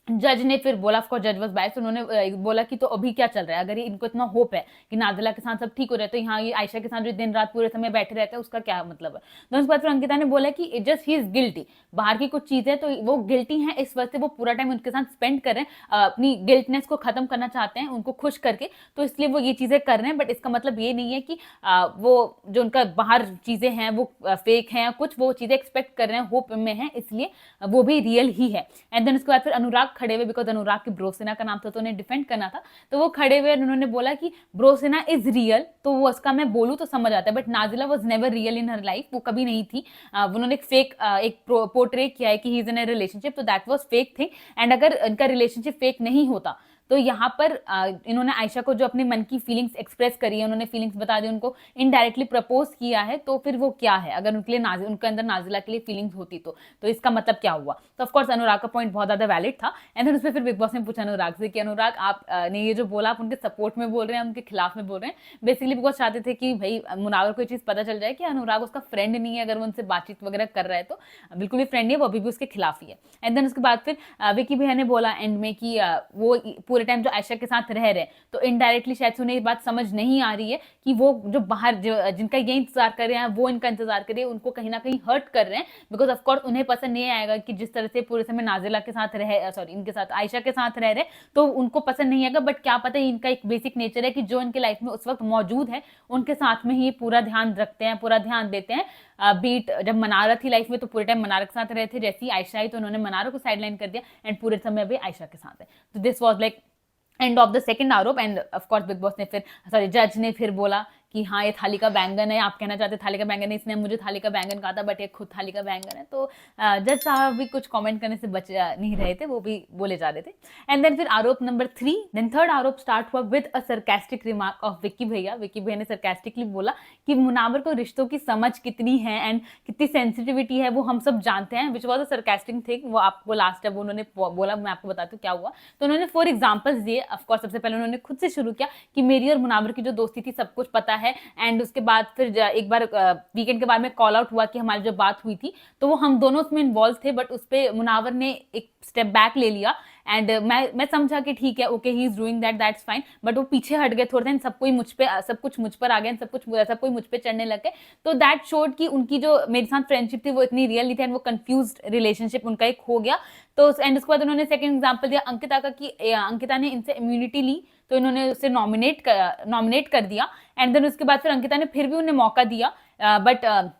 जज ने फिर बोला, ऑफ कोर्स जज वाज बायस्ड, उन्होंने बोला कि तो अभी क्या चल रहा है, अगर इनको इतना होप है कि नाजिला के साथ सब ठीक हो रहा है, तो यहाँ ये आयशा के साथ जो दिन रात पूरे समय बैठे रहते हैं उसका क्या मतलब है। तो उसके बाद फिर अंकिता ने बोला कि it just he is guilty, बाहर की कुछ चीजें तो वो गिल्टी है, इस वजह से वो पूरा टाइम उनके साथ स्पेंड कर रहे हैं, अपनी गिल्टनेस को खत्म करना चाहते हैं उनको खुश करके, तो इसलिए वो ये चीजें कर रहे हैं। बट इसका मतलब ये नहीं है कि वो जो उनका बाहर चीजें हैं वो फेक हैं, कुछ वो चीजें एक्सपेक्ट कर रहे हैं, होप में है, इसलिए वो भी रियल ही है। एंड देन उसके बाद फिर अनुराग खड़े हुए, बिकॉज अनुराग की ब्रोसेना का नाम था तो उन्हें डिफेंड करना था, तो वो खड़े हुए उन्होंने बोला कि ब्रोसेना इज रियल, तो वो उसका मैं बोलूं तो समझ आता है, but Nazila was never real in her life, वो कभी नहीं थी। उन्होंने एक पोर्ट्रे किया है कि he is in a relationship, तो that was fake thing. And अगर इनका रिलेशनशिप फेक नहीं होता तो यहाँ पर इन्होंने आयशा को जो अपने मन की फीलिंग्स एक्सप्रेस करी है, उन्होंने फीलिंग्स बता दी, उनको इनडायरेक्टली प्रपोज किया है, तो फिर वो क्या है? अगर उनके लिए उनके अंदर नाजिला के लिए फीलिंग्स होती तो इसका मतलब क्या हुआ? तो ऑफकोर्स अनुराग का पॉइंट बहुत ज्यादा वैलिड था। एंड देन उसमें फिर बिग बॉस ने पूछा अनुराग से कि अनुराग आप ने ये जो बोला आप उनके सपोर्ट में बोल रहे हैं, उनके खिलाफ में बोल रहे हैं? बेसिकली बिकॉज चाहते थे कि भाई मुनावर को ये चीज पता चल जाए कि अनुराग उसका फ्रेंड नहीं है, अगर वो उनसे बातचीत वगैरह कर रहा है तो बिल्कुल भी फ्रेंड नहीं है, वो अभी भी उसके खिलाफ ही है। एंड देन उसके बाद फिर विकी भैया ने बोला एंड में कि वो पूरे टाइम जो आयशा के साथ रह रहे, तो इनडायरेक्टली शायद से उन्हें ये बात समझ नहीं आ रही है कि वो जो बाहर जिनका ये इंतजार कर रहे हैं वो इनका इंतजार कर रहे हैं, उनको कहीं ना कहीं हर्ट कर रहे हैं। बिकॉज ऑफकोर्स उन्हें पसंद नहीं आएगा कि जिस तरह से पूरे समय नाजिला के साथ इनके साथ आयशा के साथ रह रहे, तो उनको पसंद नहीं आएगा। बट क्या पता इनका एक बेसिक नेचर है कि जो इनके लाइफ में उस वक्त मौजूद है उनके साथ में ही पूरा ध्यान रखते हैं, पूरा ध्यान देते हैं। बीट जब मनारा थी लाइफ में तो पूरे टाइम मनारा के साथ रहे थे, जैसी आयशा आई तो उन्होंने मनारा को साइडलाइन कर दिया एंड पूरे समय अभी आयशा के साथ है। तो this was like end of the second आरोप। End of course Bigg Boss ने फिर जज ने फिर बोला कि हाँ ये थाली का बैंगन है, आप कहना चाहते थाली का बैंगन है, इसने मुझे थाली का बैंगन कहा था बट ये खुद थाली का बैंगन है। तो जज साहब भी कुछ कमेंट करने से बच नहीं रहे थे, वो भी बोले जा रहे थे। एंड देन फिर आरोप नंबर 3, देन थर्ड आरोप स्टार्ट हुआ with a sarcastic remark of Vicky भैया। विक्की भैया ने सरकास्टिकली बोला कि मुनावर को रिश्तों की समझ कितनी है एंड कितनी सेंसिटिविटी है वो हम सब जानते हैं, which was a sarcastic thing. वो आपको लास्ट जब उन्होंने बोला, मैं आपको बताती हूँ क्या हुआ। तो उन्होंने 4 एग्जाम्पल्स दिए। ऑफकोर्स सबसे पहले उन्होंने खुद से शुरू किया कि मेरी और मुनावर की जो दोस्ती थी सब कुछ पता है। एंड उसके बाद फिर एक बार वीकेंड के बाद में कॉल आउट हुआ कि हमारी जो बात हुई थी तो वो हम दोनों उसमें इन्वॉल्व थे, बट उस पर मुनावर ने एक स्टेप बैक ले लिया। एंड मैं समझा कि ठीक है, okay he is doing that's fine, but वो पीछे हट गए थोड़े दिन, सब कुछ मुझ पर आ गया, सब कोई मुझ पे चढ़ने लग गए। तो दैट शोड कि उनकी जो मेरे साथ फ्रेंडशिप थी वो इतनी रियल नहीं थी एंड वो कंफ्यूज्ड रिलेशनशिप उनका एक हो गया। तो एंड उसके बाद उन्होंने सेकंड एग्जांपल दिया अंकिता का कि अंकिता ने इनसे इम्यूनिटी ली तो इन्होंने उसे नॉमिनेट कर दिया। एंड देन उसके बाद फिर अंकिता ने फिर भी उन्हें मौका दिया, बट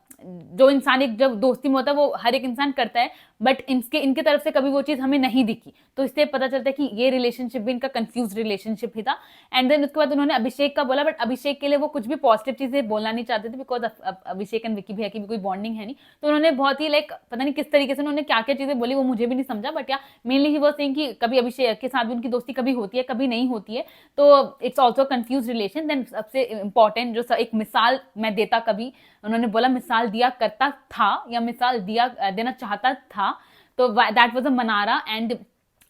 जो इंसान एक जब दोस्ती में होता है वो हर एक इंसान करता है, बट इनके तरफ से कभी वो चीज हमें नहीं दिखी, तो इससे पता चलता है कि ये रिलेशनशिप भी इनका कंफ्यूज रिलेशनशिप ही था। एंड देन उसके बाद उन्होंने अभिषेक का बोला, बट अभिषेक के लिए वो कुछ भी पॉजिटिव चीजें बोलना नहीं चाहते थे बिकॉज अभिषेक एंड विक्की भैया की भी कोई बॉन्डिंग है नहीं। तो उन्होंने बहुत ही लाइक पता नहीं किस तरीके से उन्होंने क्या क्या चीजें बोली वो मुझे भी नहीं समझा, बट या मेनली ही वो सेइंग कि कभी अभिषेक के साथ भी उनकी दोस्ती कभी होती है कभी नहीं होती है, तो it's also confuse relation. Then सबसे इंपॉर्टेंट जो एक मिसाल मैं देता, कभी उन्होंने बोला मिसाल दिया करता था या मिसाल देना चाहता था, तो that was a Mannara and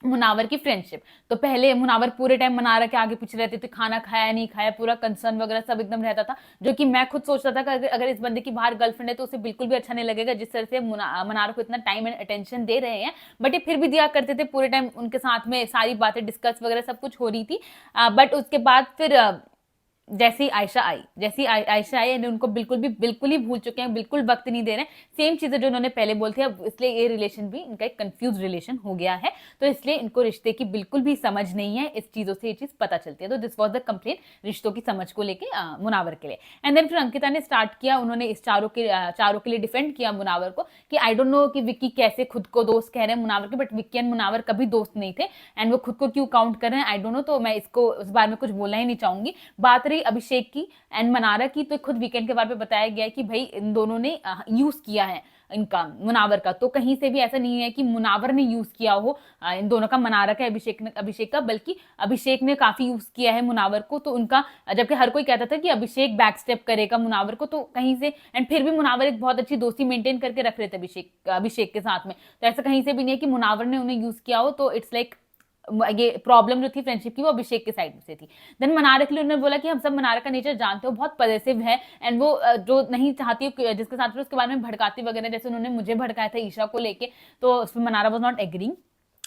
Munawar की फ्रेंडशिप। तो पहले मुनावर पूरे टाइम मनारा के आगे पीछे रहते थे, खाना खाया नहीं खाया, पूरा कंसर्न वगैरह सब एकदम रहता था, जो कि मैं खुद सोचता था कि अगर इस बंदे की बाहर गर्लफ्रेंड है तो उसे बिल्कुल भी अच्छा नहीं लगेगा जिस तरह से मनारा को इतना टाइम एंड अटेंशन दे रहे हैं। बट ये फिर भी दिया करते थे, पूरे टाइम उनके साथ में सारी बातें डिस्कस वगैरह सब कुछ हो रही थी। बट उसके बाद फिर जैसी आयशा आई एंड उनको बिल्कुल ही भूल चुके हैं, बिल्कुल वक्त नहीं दे रहे हैं, सेम चीजें जो उन्होंने पहले बोलती है, इसलिए ये रिलेशन भी इनका एक कंफ्यूज रिलेशन हो गया है। तो इसलिए इनको रिश्ते की बिल्कुल भी समझ नहीं है, इस चीजों से ये चीज पता चलती है। तो दिस वॉज द कंप्लेन रिश्तों की समझ को लेके मुनावर के लिए। एंड देन फिर अंकिता ने स्टार्ट किया, उन्होंने इस चारों के लिए डिफेंड किया मुनावर को कि आई डोंट नो कि विक्की कैसे खुद को दोस्त कह रहे हैं मुनावर के, बट विक्की एंड मुनावर कभी दोस्त नहीं थे एंड वो खुद को क्यों काउंट कर रहे हैं आई डोंट नो। तो मैं इसको उस बारे में कुछ बोलना ही नहीं चाहूंगी। बात रही अभिषेक की एंड मनारा की, तो खुद वीकेंड के बारे में बताया गया है कि भाई इन दोनों ने यूज किया है इनका मुनावर का, तो कहीं से भी ऐसा नहीं है कि मुनावर ने यूज किया हो इन दोनों का, मनारा का अभिषेक का, बल्कि अभिषेक ने काफी यूज किया है मुनावर को। तो उनका जबकि हर कोई कहता था कि अभिषेक बैक स्टेप करेगा मुनावर को, तो कहीं से एंड फिर भी मुनावर एक बहुत अच्छी दोस्ती मेंटेन करके रख रहे थे अभिषेक के साथ में, तो ऐसा कहीं से भी नहीं है कि मुनावर ने उन्हें यूज किया हो। तो इट्स लाइक ये प्रॉब्लम जो थी फ्रेंडशिप की वो अभिषेक के साइड से थी। देन मनारा के लिए उन्होंने बोला कि हम सब मनारा का नेचर जानते हो, बहुत पॉजिटिव है एंड वो जो नहीं चाहती जिसके साथ उसके बारे में भड़काती वगैरह, जैसे उन्होंने मुझे भड़काया था ईशा को लेके, तो उसमें Mannara was not agreeing,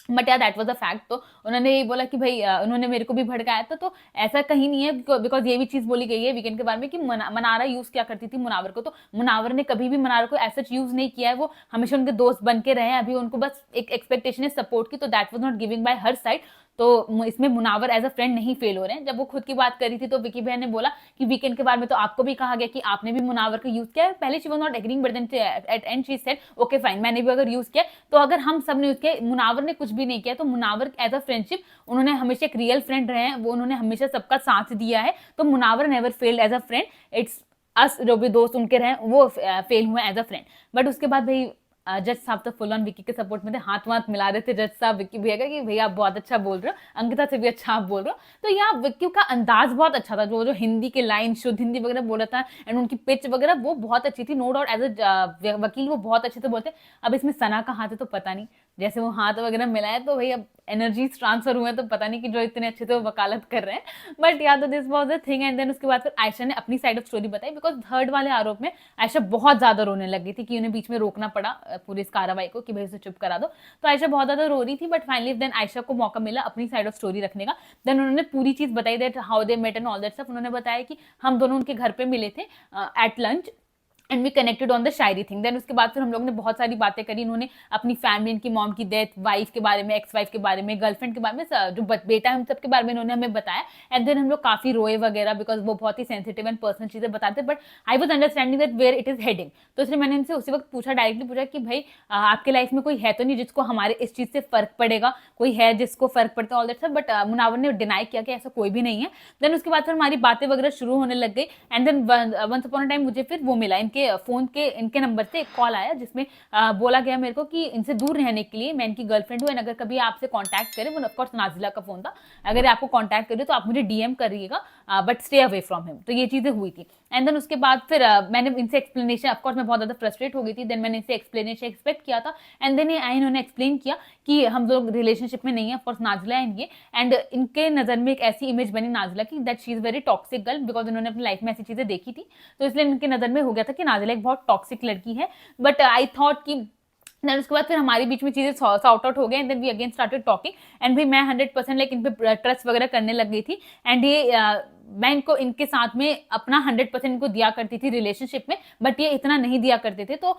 but या दैट वाज अ फैक्ट। तो उन्होंने ये बोला कि भाई उन्होंने मेरे को भी भड़काया था, तो ऐसा कहीं नहीं है बिकॉज ये भी चीज बोली गई है वीकेंड के बारे में कि मनारा यूज क्या करती थी मुनावर को, तो मुनावर ने कभी भी मनारा को ऐसा यूज नहीं किया है, वो हमेशा उनके दोस्त बन के रहे हैं, अभी उनको बस एक एक्सपेक्टेशन है सपोर्ट की, तो that was not giving bye her side. तो इसमें मुनावर एज अ फ्रेंड नहीं फेल हो रहे हैं। जब वो खुद की बात करी थी तो विकी बहन ने बोला कि वीकेंड के बारे में तो आपको भी कहा गया कि आपने भी मुनावर का यूज किया है, पहले she was not agreeing but then at end she said okay fine, मैंने भी अगर यूज किया तो अगर हम सब ने यूज किया, मुनावर ने कुछ भी नहीं किया, तो मुनावर एज अ फ्रेंडशिप उन्होंने हमेशा एक रियल फ्रेंड रहे हैं, वो उन्होंने हमेशा सबका साथ दिया है, तो Munawar never failed as a friend, it's us जो भी दोस्त उनके रहे वो फेल हुए एज अ फ्रेंड। बट उसके बाद भाई जज साहब तो फुल ऑन विक्की के सपोर्ट में थे, हाथ वाथ मिला रहे थे जज साहब विक्की भैया का कि भैया आप बहुत अच्छा बोल रहे हो, अंकिता से भी अच्छा आप बोल रहे हो। तो यहाँ विक्की का अंदाज बहुत अच्छा था, जो जो हिंदी के लाइन शुद्ध हिंदी वगैरह बोल रहा था, एंड उनकी पिच वगैरह वो बहुत अच्छी थी, नो डाउट एज अ वकील वो बहुत अच्छे से बोलते। अब इसमें सना का हाथ है तो पता नहीं, जैसे वो हाथ वगैरह मिलाए तो भैया एनर्जी ट्रांसफर हुए तो पता नहीं कि जो इतने अच्छे से वो वकालत कर रहे हैं, बट या तो this was the thing. And then उसके बाद फिर आयशा ने अपनी साइड ऑफ स्टोरी बताई, बिकॉज थर्ड वाले आरोप में आयशा बहुत ज्यादा रोने लगी थी कि उन्हें बीच में रोकना पड़ा पूरी इस कार्रवाई को कि भाई उसे चुप करा दो। तो आयशा बहुत ज्यादा रो रही थी, बट फाइनली देन आयशा को मौका मिला अपनी साइड ऑफ स्टोरी रखने का। देन उन्होंने पूरी चीज बताई, that how they met and all that stuff. उन्होंने बताया कि हम दोनों उनके घर पे मिले थे at lunch and we connected on the shayari thing. Then उसके बाद फिर हम लोग ने बहुत सारी बातें करी, इन्होंने अपनी फैमिली, इनकी मॉम की डेथ, वाइफ के बारे में, एक्स वाइफ के बारे में, गर्लफ्रेंड के बारे में, जो बेटा है उन सब के बारे में इन्होंने हमें बताया। एंड देन हम लोग काफी रोए वगैरह, बिकॉज वो बहुत ही सेंसिटिव एंड पर्सनल चीजें बताते, but I was understanding that where it is heading. तो इसलिए मैंने इनसे उसी वक्त पूछा, डायरेक्टली पूछा कि भाई आपके लाइफ में कोई है तो नहीं जिसको हमारे इस चीज से फर्क पड़ेगा, कोई है जिसको फर्क पड़ता है ऑल दैट सब, बट मुनावर ने डिनाई किया कि ऐसा कोई भी नहीं है। देन उसके बाद फिर हमारी बातें वगैरह शुरू होने लग गई। And then once upon a time मुझे फिर वो मिला, इनके फोन के इनके नंबर से एक कॉल आया, जिसमें बोला गया मेरे को कि इनसे दूर रहने के लिए, मैं इनकी गर्लफ्रेंड हूँ, अगर कभी आपसे कांटेक्ट करें, वो ऑफकोर्स नाजिला का फोन था, अगर आपको कांटेक्ट करे तो आप मुझे डीएम करिएगा, but stay away from him. तो ये चीजें हुई थी। एंड देन उसके बाद फिर मैंने इनसे एक्सप्लेनेशन, ऑफकोर्स मैं बहुत ज्यादा फ्रस्ट्रेट हो गई थी, देन मैंने इनसे एक्सप्लेनेशन एक्सपेक्ट किया था। एंड देन इन्होंने एक्सप्लेन किया कि हम लोग रिलेशनशिप में नहीं है, ऑफकोर्स नाजिला एंड ये, एंड इनके नजर में एक ऐसी इमेज बनी नाजिला की that she is very toxic girl, because उन्होंने अपनी लाइफ में ऐसी चीजें देखी थी, तो इसलिए इनके नजर में हो गया था कि नाजिला एक बहुत टॉक्सिक लड़की है। बट आई थॉट कि देन उसके बाद फिर हमारे बीच में चीजें सॉर्ट आउट हो गए, and then we again started talking. And भाई मैं 100% लाइक इन पे ट्रस्ट वगैरह करने लग गई थी। एंड ये मैं इनको इनके साथ में अपना 100% इनको दिया करती थी रिलेशनशिप में, बट ये इतना नहीं दिया करते थे। तो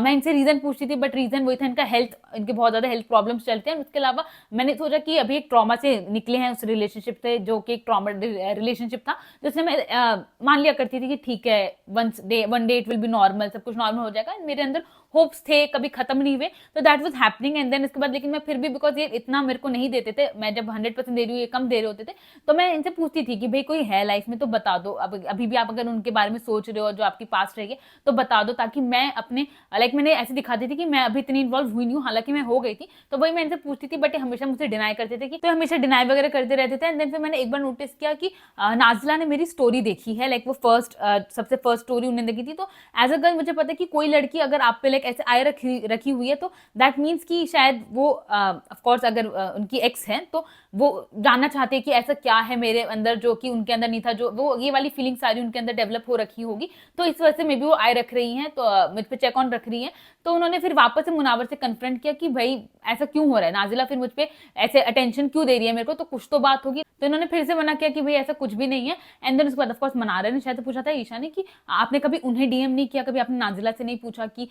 मैं इनसे रीजन पूछती थी, बट रीजन वही था, इनका हेल्थ, इनके बहुत ज्यादा हेल्थ प्रॉब्लम्स चलते हैं। उसके अलावा मैंने सोचा कि अभी एक ट्रॉमा से निकले हैं उस रिलेशनशिप से, जो कि एक ट्रॉमा रिलेशनशिप था, तो इसलिए मैं मान लिया करती थी कि ठीक है, one day it will be normal, सब कुछ नॉर्मल हो जाएगा। मेरे अंदर होप्स थे, कभी खत्म नहीं हुए, तो that was happening. And then इसके बाद लेकिन मैं फिर भी, बिकॉज ये इतना मेरे को नहीं देते थे, मैं जब 100% दे रही हूँ, ये कम दे रहे होते थे, तो मैं इनसे पूछती थी कि भाई कोई है लाइफ में तो बता दो, अब अभी भी आप अगर उनके बारे में सोच रहे हो जो आपकी पास्ट रहेगी तो बता दो, ताकि मैं अपने लाइक मैंने ऐसे दिखाती थी कि मैं अभी इतनी इन्वॉल्व हुई नहीं हूँ, हालांकि मैं हो गई थी। तो वही मैं इनसे पूछती थी, बट हमेशा मुझे डिनाई करते थे, कि तो हमेशा डिनाई वगैरह करते रहते थे। एंड देन फिर मैंने एक बार नोटिस किया कि नाजिला ने मेरी स्टोरी देखी है, लाइक वो सबसे फर्स्ट स्टोरी उन्होंने देखी थी। तो एज अ गर्ल मुझे पता है कि कोई लड़की अगर आप पे लाइक ऐसे आए रखी हुई है, तो दैट मीन्स कि शायद वो ऑफ कोर्स अगर उनकी एक्स है तो वो जानना चाहते हैं कि ऐसा क्या है मेरे अंदर जो कि उनके अंदर नहीं था, जो वो ये वाली फीलिंग सारी उनके अंदर डेवलप हो रखी होगी। तो इस वजह से मे बी वो आए रख रही हैं, तो मुझ पे चेक ऑन रख रही हैं। तो उन्होंने फिर वापस से मुनावर से कन्फ्रंट किया कि भाई ऐसा क्यों हो रहा है, नाजिला फिर मुझ पे ऐसे अटेंशन क्यों दे रही है मेरे को, तो कुछ तो बात होगी। तो इन्होंने फिर से मना किया कि भाई ऐसा कुछ भी नहीं है। एंड देन उसके बाद ऑफकोर्स मुनावर ने शायद पूछा था ईशा ने कि आपने कभी उन्हें डीएम नहीं किया, कभी आपने नाजिला से नहीं पूछा कि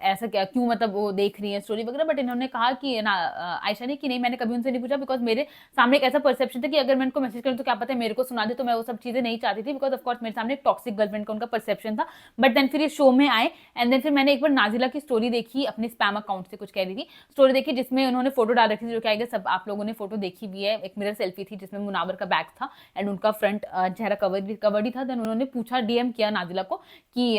ऐसा क्या, क्यों मतलब वो देख रही है स्टोरी वगैरह, बट इन्होंने कहा कि आयशा ने कि नहीं, मैंने कभी उनसे नहीं पूछा, बिकॉज मेरे सामने एक ऐसा परसेप्शन था कि अगर मैं उनको मैसेज करूँ तो क्या पता है मेरे को सुना दे, तो मैं वो सब चीजें नहीं चाहती थी, बिकॉज ऑफकोर्स मेरे सामने एक टॉक्सिक गर्लफ्रेंड का उनका परसेप्शन था। बट देन फिर ये शो में आए, एंड देन फिर मैंने एक बार नाजिला की स्टोरी देखी, अपने स्पैम अकाउंट से कुछ कह रही थी, स्टोरी देखी जिसमें उन्होंने फोटो डाल रखी थी, जो क्या है सब आप लोगों ने फोटो देखी भी है, एक मिरर सेल्फी थी जिसमें मुनावर का बैग था एंड उनका फ्रंट चेहरा कवर्ड ही था। देन उन्होंने पूछा, डीएम किया नाजिला को कि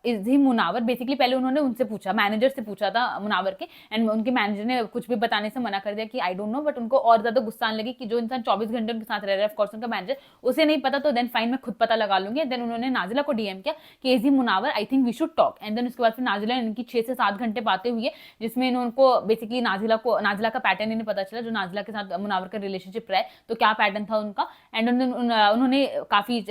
इज ही मुनावर, बेसिकली पहले उन्होंने उनसे पूछा, मैनेजर से पूछा था मुनावर के, एंड उनके मैनेजर ने कुछ भी बताने से मना कर दिया कि आई डोंट नो, बट उनको और ज्यादा गुस्सा आने लगी कि जो इंसान 24 घंटे उनके साथ रह रहा है, ऑफ कोर्स उनका मैनेजर, उसे नहीं पता, तो देन फाइन मैं खुद पता लगा लूंगी। देन उन्होंने नाजिला को डीएम किया कि is he Munawar, I think we should talk. And then उसके बाद फिर नाजिला इनकी 6 से 7 घंटे बातें हुई है, जिसमें इनको बेसिकली नाजिला का पैटर्न इन्हें पता चला, जो नाजिला के साथ मुनावर का रिलेशनशिप रहा है तो क्या पैटर्न था उनका। एंड उन्होंने काफी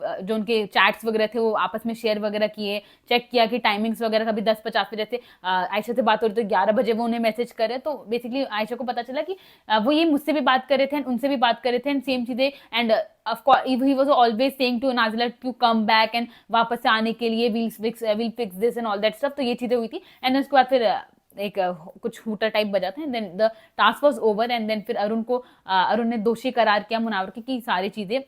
जो उनके चैट्स वगैरह थे वो आपस में शेयर वगैरह किए, चेक किया कि टाइमिंग्स वगैरह कभी 10:50 पे जैसे आयशा से बात हो रही तो 11 बजे वो उन्हें मैसेज करे, तो बेसिकली आयशा को पता चला कि वो ये मुझसे भी बात कर रहे थे, उनसे भी बात कर रहे थे, एंड सेम चीजें। And of course he was always saying to Nazila to come back, and वापस से आने के लिए will fix this and all that stuff. तो ये चीजें हुई थी। एंड उसके बाद फिर एक कुछ हूटर टाइप बजा था, then the task was over. And then फिर अरुण ने दोषी करार किया मुनावर की सारी चीजें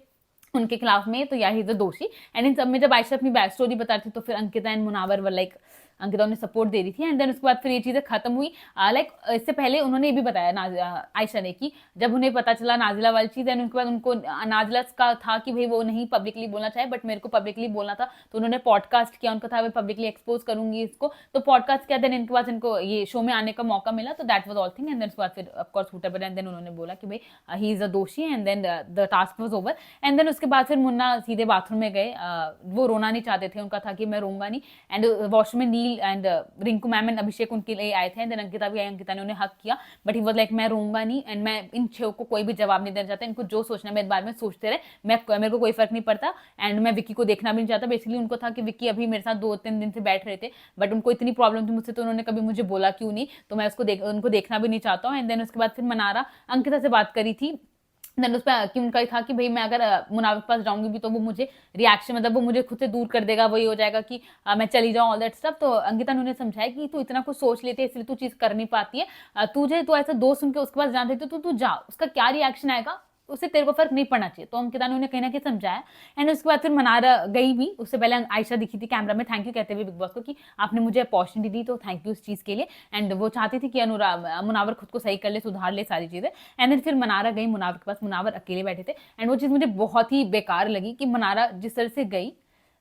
उनके खिलाफ में, तो या ही द दोषी। एंड इन सब में जब आयशा अपनी बैक स्टोरी बताती तो फिर Ankita and Munawar were like Ankita उन्हें सपोर्ट दे रही थी। एंड देन उसके बाद फिर ये चीज़ें खत्म हुई। लाइक इससे पहले उन्होंने ये भी बताया आयशा ने कि जब उन्हें पता चला नाजिला वाली चीज़, एंड उसके बाद उनको नाजिला का था कि भाई वो नहीं पब्लिकली बोलना चाहे, बट मेरे को पब्लिकली बोलना था, तो उन्होंने पॉडकास्ट किया, उनका था मैं पब्लिकली एक्सपोज करूंगी इसको, तो पॉडकास्ट किया। देन इनके बाद इनको ये शो में आने का मौका मिला, तो that was all thing. And then उसके बाद फिर ऑफकोर्स हूटर बना, एंड देन उन्होंने बोला कि भाई ही इज अ दोषी, and then the task was over. And then उसके बाद फिर मुन्ना सीधे बाथरूम में गए। वो रोना नहीं चाहते थे, उनका था कि मैं रोऊंगा नहीं। एंड वॉशरूम में नील एंड रिंकू मैम एंड अभिषेक उनके लिए आए थे। एंड देन अंकिता भी आई, अंकिता ने उन्हें हक किया, बट ही वाज लाइक मैं रोऊंगा नहीं, एंड मैं इन छह को कोई भी जवाब नहीं देना चाहता, इनको जो सोचना है मेरे बारे में सोचते रहे, मेरे को कोई फर्क नहीं पड़ता। एंड मैं विक्की को देखना भी नहीं चाहता। बेसिकली उनको था कि विक्की अभी मेरे साथ 2-3 दिन से बैठ रहे थे, बट उनको इतनी प्रॉब्लम थी मुझसे, तो उन्होंने कभी मुझे बोला क्यों नहीं, तो मैं उनको देखना भी नहीं चाहता हूँ। एंड देन उसके बाद फिर मनारा अंकिता से बात करी थी। देन उस पर कि उनका था कि भाई मैं अगर मुनावर के पास जाऊंगी भी तो वो मुझे रिएक्शन, मतलब वो मुझे खुद से दूर कर देगा, वही हो जाएगा कि मैं चली जाऊँ, ऑल दैट स्टफ। तो अंकिता ने उन्हें समझाया कि तू इतना कुछ सोच लेती है इसलिए तू चीज कर नहीं पाती है, तुझे तो ऐसा दोस्त सुन के उसके पास जान देती तो तू जा, उसका क्या रिएक्शन आएगा उससे तेरे को फर्क नहीं पड़ना चाहिए। तो अंकिता ने उन्हें कहीं ना कहीं समझाया। एंड उसके बाद फिर मनारा गई भी, उससे पहले आयशा दिखी थी कैमरा में थैंक यू कहते हुए बिग बॉस को कि आपने मुझे अपॉर्चुनिटी दी, तो थैंक यू उस चीज़ के लिए। एंड वो चाहती थी कि मुनावर खुद को सही कर ले, सुधार ले सारी चीज़ें। एंड देन फिर मनारा गई मुनावर के पास, मुनावर अकेले बैठे थे। एंड वो चीज़ मुझे बहुत ही बेकार लगी कि मनारा जिस तरह से गई,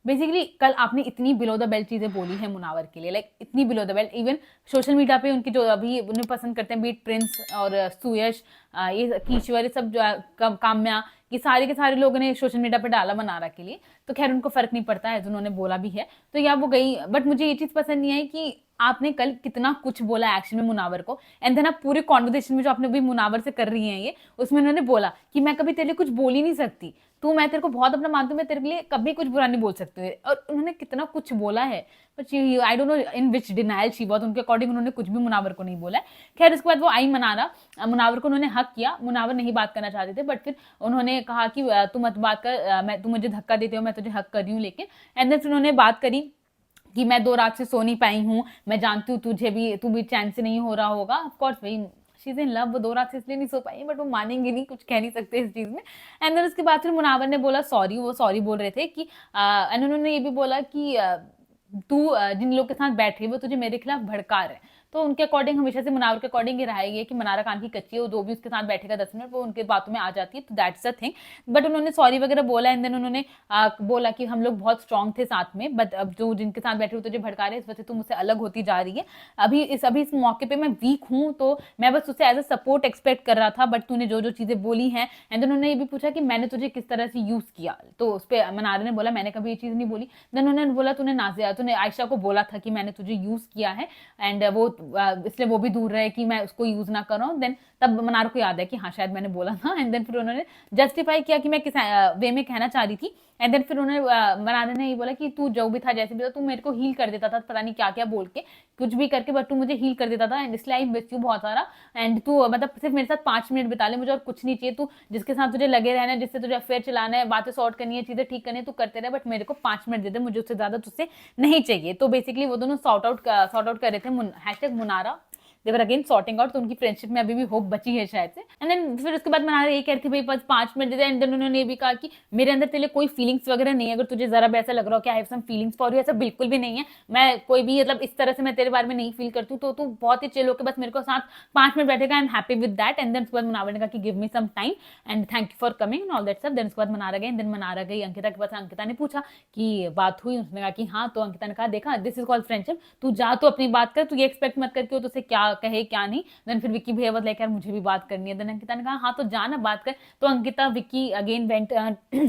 बेसिकली कल आपने इतनी बिलो द बेल्ट चीजें बोली है मुनावर के लिए, लाइक इतनी below the belt, even social media पे उनके जो अभी उन्हें पसंद करते हैं बीट प्रिंस और सुयश, ये कीश्वर, ये सब जो काम्या, ये सारे के सारे लोगों ने सोशल मीडिया पे डाला मनारा के लिए, तो खैर उनको फर्क नहीं पड़ता है, उन्होंने बोला भी है। तो या वो गई, बट मुझे ये चीज पसंद नहीं आई कि आपने कल कितना कुछ बोला एक्शन में मुनावर को, एंड देन आप पूरे कॉन्वर्सेशन में जो आपने भी मुनावर से कर रही हैं ये, उसमें उन्होंने बोला कि मैं कभी तेरे लिए कुछ बोल ही नहीं सकती, तू, मैं तेरे को बहुत अपना मानती हूँ, मैं तेरे लिए कभी कुछ बुरा नहीं बोल सकती। और उन्होंने कितना कुछ बोला है, but I don't know in which denial she was, उनके अकॉर्डिंग उन्होंने कुछ भी मुनावर को नहीं बोला है। खैर उसके बाद वो आई मनारा, मुनावर को उन्होंने हक किया, मुनावर नहीं बात करना चाहते थे, बट फिर उन्होंने कहा कि तू मत बात कर, मैं, तू मुझे धक्का देते हो, मैं तुझे हक कर रही हूँ लेकिन। एंड देन फिर उन्होंने बात करी कि मैं 2 रात से सो नहीं पाई हूँ, मैं जानती हूँ तू भी चैन से नहीं हो रहा होगा। ऑफकोर्स भाई शी इज इन लव, वो 2 रात से इसलिए नहीं सो पाई, बट वो मानेंगे नहीं, कुछ कह नहीं सकते इस चीज में। एंड देन उसके बाद फिर मुनावर ने बोला सॉरी, वो सॉरी बोल रहे थे कि एंड उन्होंने ये भी बोला कि तू जिन लोग के साथ बैठ रही है वो तुझे मेरे खिलाफ भड़का रहे हैं। तो उनके अकॉर्डिंग, हमेशा से मुनावर के अकॉर्डिंग ये रहा है कि मनारा कान की कच्ची है, वो जो भी उसके साथ बैठेगा 10 मिनट वो उनके बातों में आ जाती है, तो दैट्स द थिंग। बट उन्होंने सॉरी वगैरह बोला। एंड देन उन्होंने बोला कि हम लोग बहुत स्ट्रांग थे साथ में, बट अब जो जिनके साथ बैठे हुए तुझे भड़का रहे हैं, इस वजह से तुम मुझसे अलग होती जा रही है। अभी इस मौके पे मैं वीक हूँ, तो मैं बस उससे एज अ सपोर्ट एक्सपेक्ट कर रहा था, बट तूने जो जो चीजें बोली हैं। एंड देन उन्होंने ये भी पूछा कि मैंने तुझे किस तरह से यूज किया, तो उस पर मनारा ने बोला मैंने कभी ये चीज नहीं बोली। देन उन्होंने बोला तूने आयशा को बोला था कि मैंने तुझे यूज किया है, एंड वो इसलिए वो भी दूर रहे कि मैं उसको यूज ना कर रहा हूँ। देन तब मनारा को याद है कि हाँ शायद मैंने बोला था। एंड देन फिर उन्होंने जस्टिफाई किया कि मैं किस वे में कहना चाह रही थी। एंड देन फिर उन्होंने मनारा ने ये बोला कि तू जो भी था जैसे भी था, तू मेरे को हील कर देता था, पता नहीं क्या क्या बोल के, कुछ भी करके, बट तू मुझे हील कर देता था, एंड इसलिए आई मिस यू बहुत सारा। एंड तू मतलब सिर्फ मेरे साथ 5 मिनट बिता ले, मुझे और कुछ नहीं चाहिए, तू जिसके साथ तुझे लगे रहना है, जिससे तुझे अफेयर चलाना है, बातें सॉर्ट करनी है, चीजें ठीक करनी है, तू करते रहे, बट मेरे को 5 मिनट दे दे, मुझे उससे ज्यादा तुझसे नहीं चाहिए। तो बेसिकली वो दोनों सॉर्ट आउट कर रहे थे, #मुनारा दे वर अगेन सॉर्टिंग आउट, तो उनकी फ्रेंडशिप में अभी भी होप बची है शायद से। एंड देन फिर उसके बाद मनारा ये कह रही थी भाई बस 5 मिनट दे दे। एंड देन उन्होंने ये भी कहा कि मेरे अंदर तेरे लिए कोई फीलिंग्स वगैरह नहीं है, अगर तुझे जरा भी ऐसा लग रहा हो कि I have some feelings for you, ऐसा बिल्कुल भी नहीं है। मैं कोई भी मतलब इस तरह से मैं तेरे बारे में नहीं फील करती हूँ, तो तू बहुत ही चिल होकर बस मेरे को साथ 5 मिनट बैठेगा, I am happy with that. And then उसके बाद मनारा ने कहा कि give me some time and thank you for coming and all that सब। देन उसके बाद मनारा गई। देन मनारा गई अंकिता के पास, अंकिता ने पूछा कि बात हुई, उसने कहा कि हाँ। तो अंकिता ने कहा देखा दिस इज कॉल्ड फ्रेंडशिप, तू जा तो अपनी बात कर, तू ये एक्सपेक्ट मत कर कि वो तुझसे क्या कहे क्या नहीं। देन फिर विक्की भैया लेकर यार मुझे भी बात करनी है। देन अंकिता ने कहा हाँ तो जाना बात कर। तो Ankita Vicky again went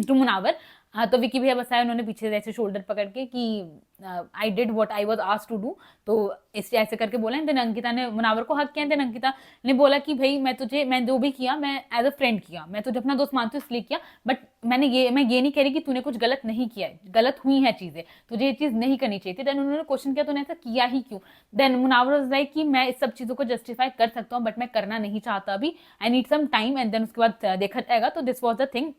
to Munawar. हाँ तो विक्की भैया बस आए, उन्होंने पीछे से ऐसे शोल्डर पकड़ के कि I did what I was asked to do, तो इससे ऐसे करके बोला। देन अंकिता ने मुनावर को हक किया। देन अंकिता ने बोला कि भाई मैं जो भी किया मैं एज अ फ्रेंड किया, मैं तुझे अपना दोस्त मानती हूँ इसलिए किया, बट मैं ये नहीं कह रही कि तूने कुछ गलत नहीं किया है, गलत हुई है चीजें, तुझे ये चीज नहीं करनी चाहिए थी। देन उन्होंने क्वेश्चन किया तूने ऐसा किया ही क्यों। देन मुनावर वाज लाइक कि मैं इस सब चीजों को जस्टिफाई कर सकता हूँ, बट मैं करना नहीं चाहता अभी, I need some time, and then उसके बाद देखा जाएगा। तो this was the thing.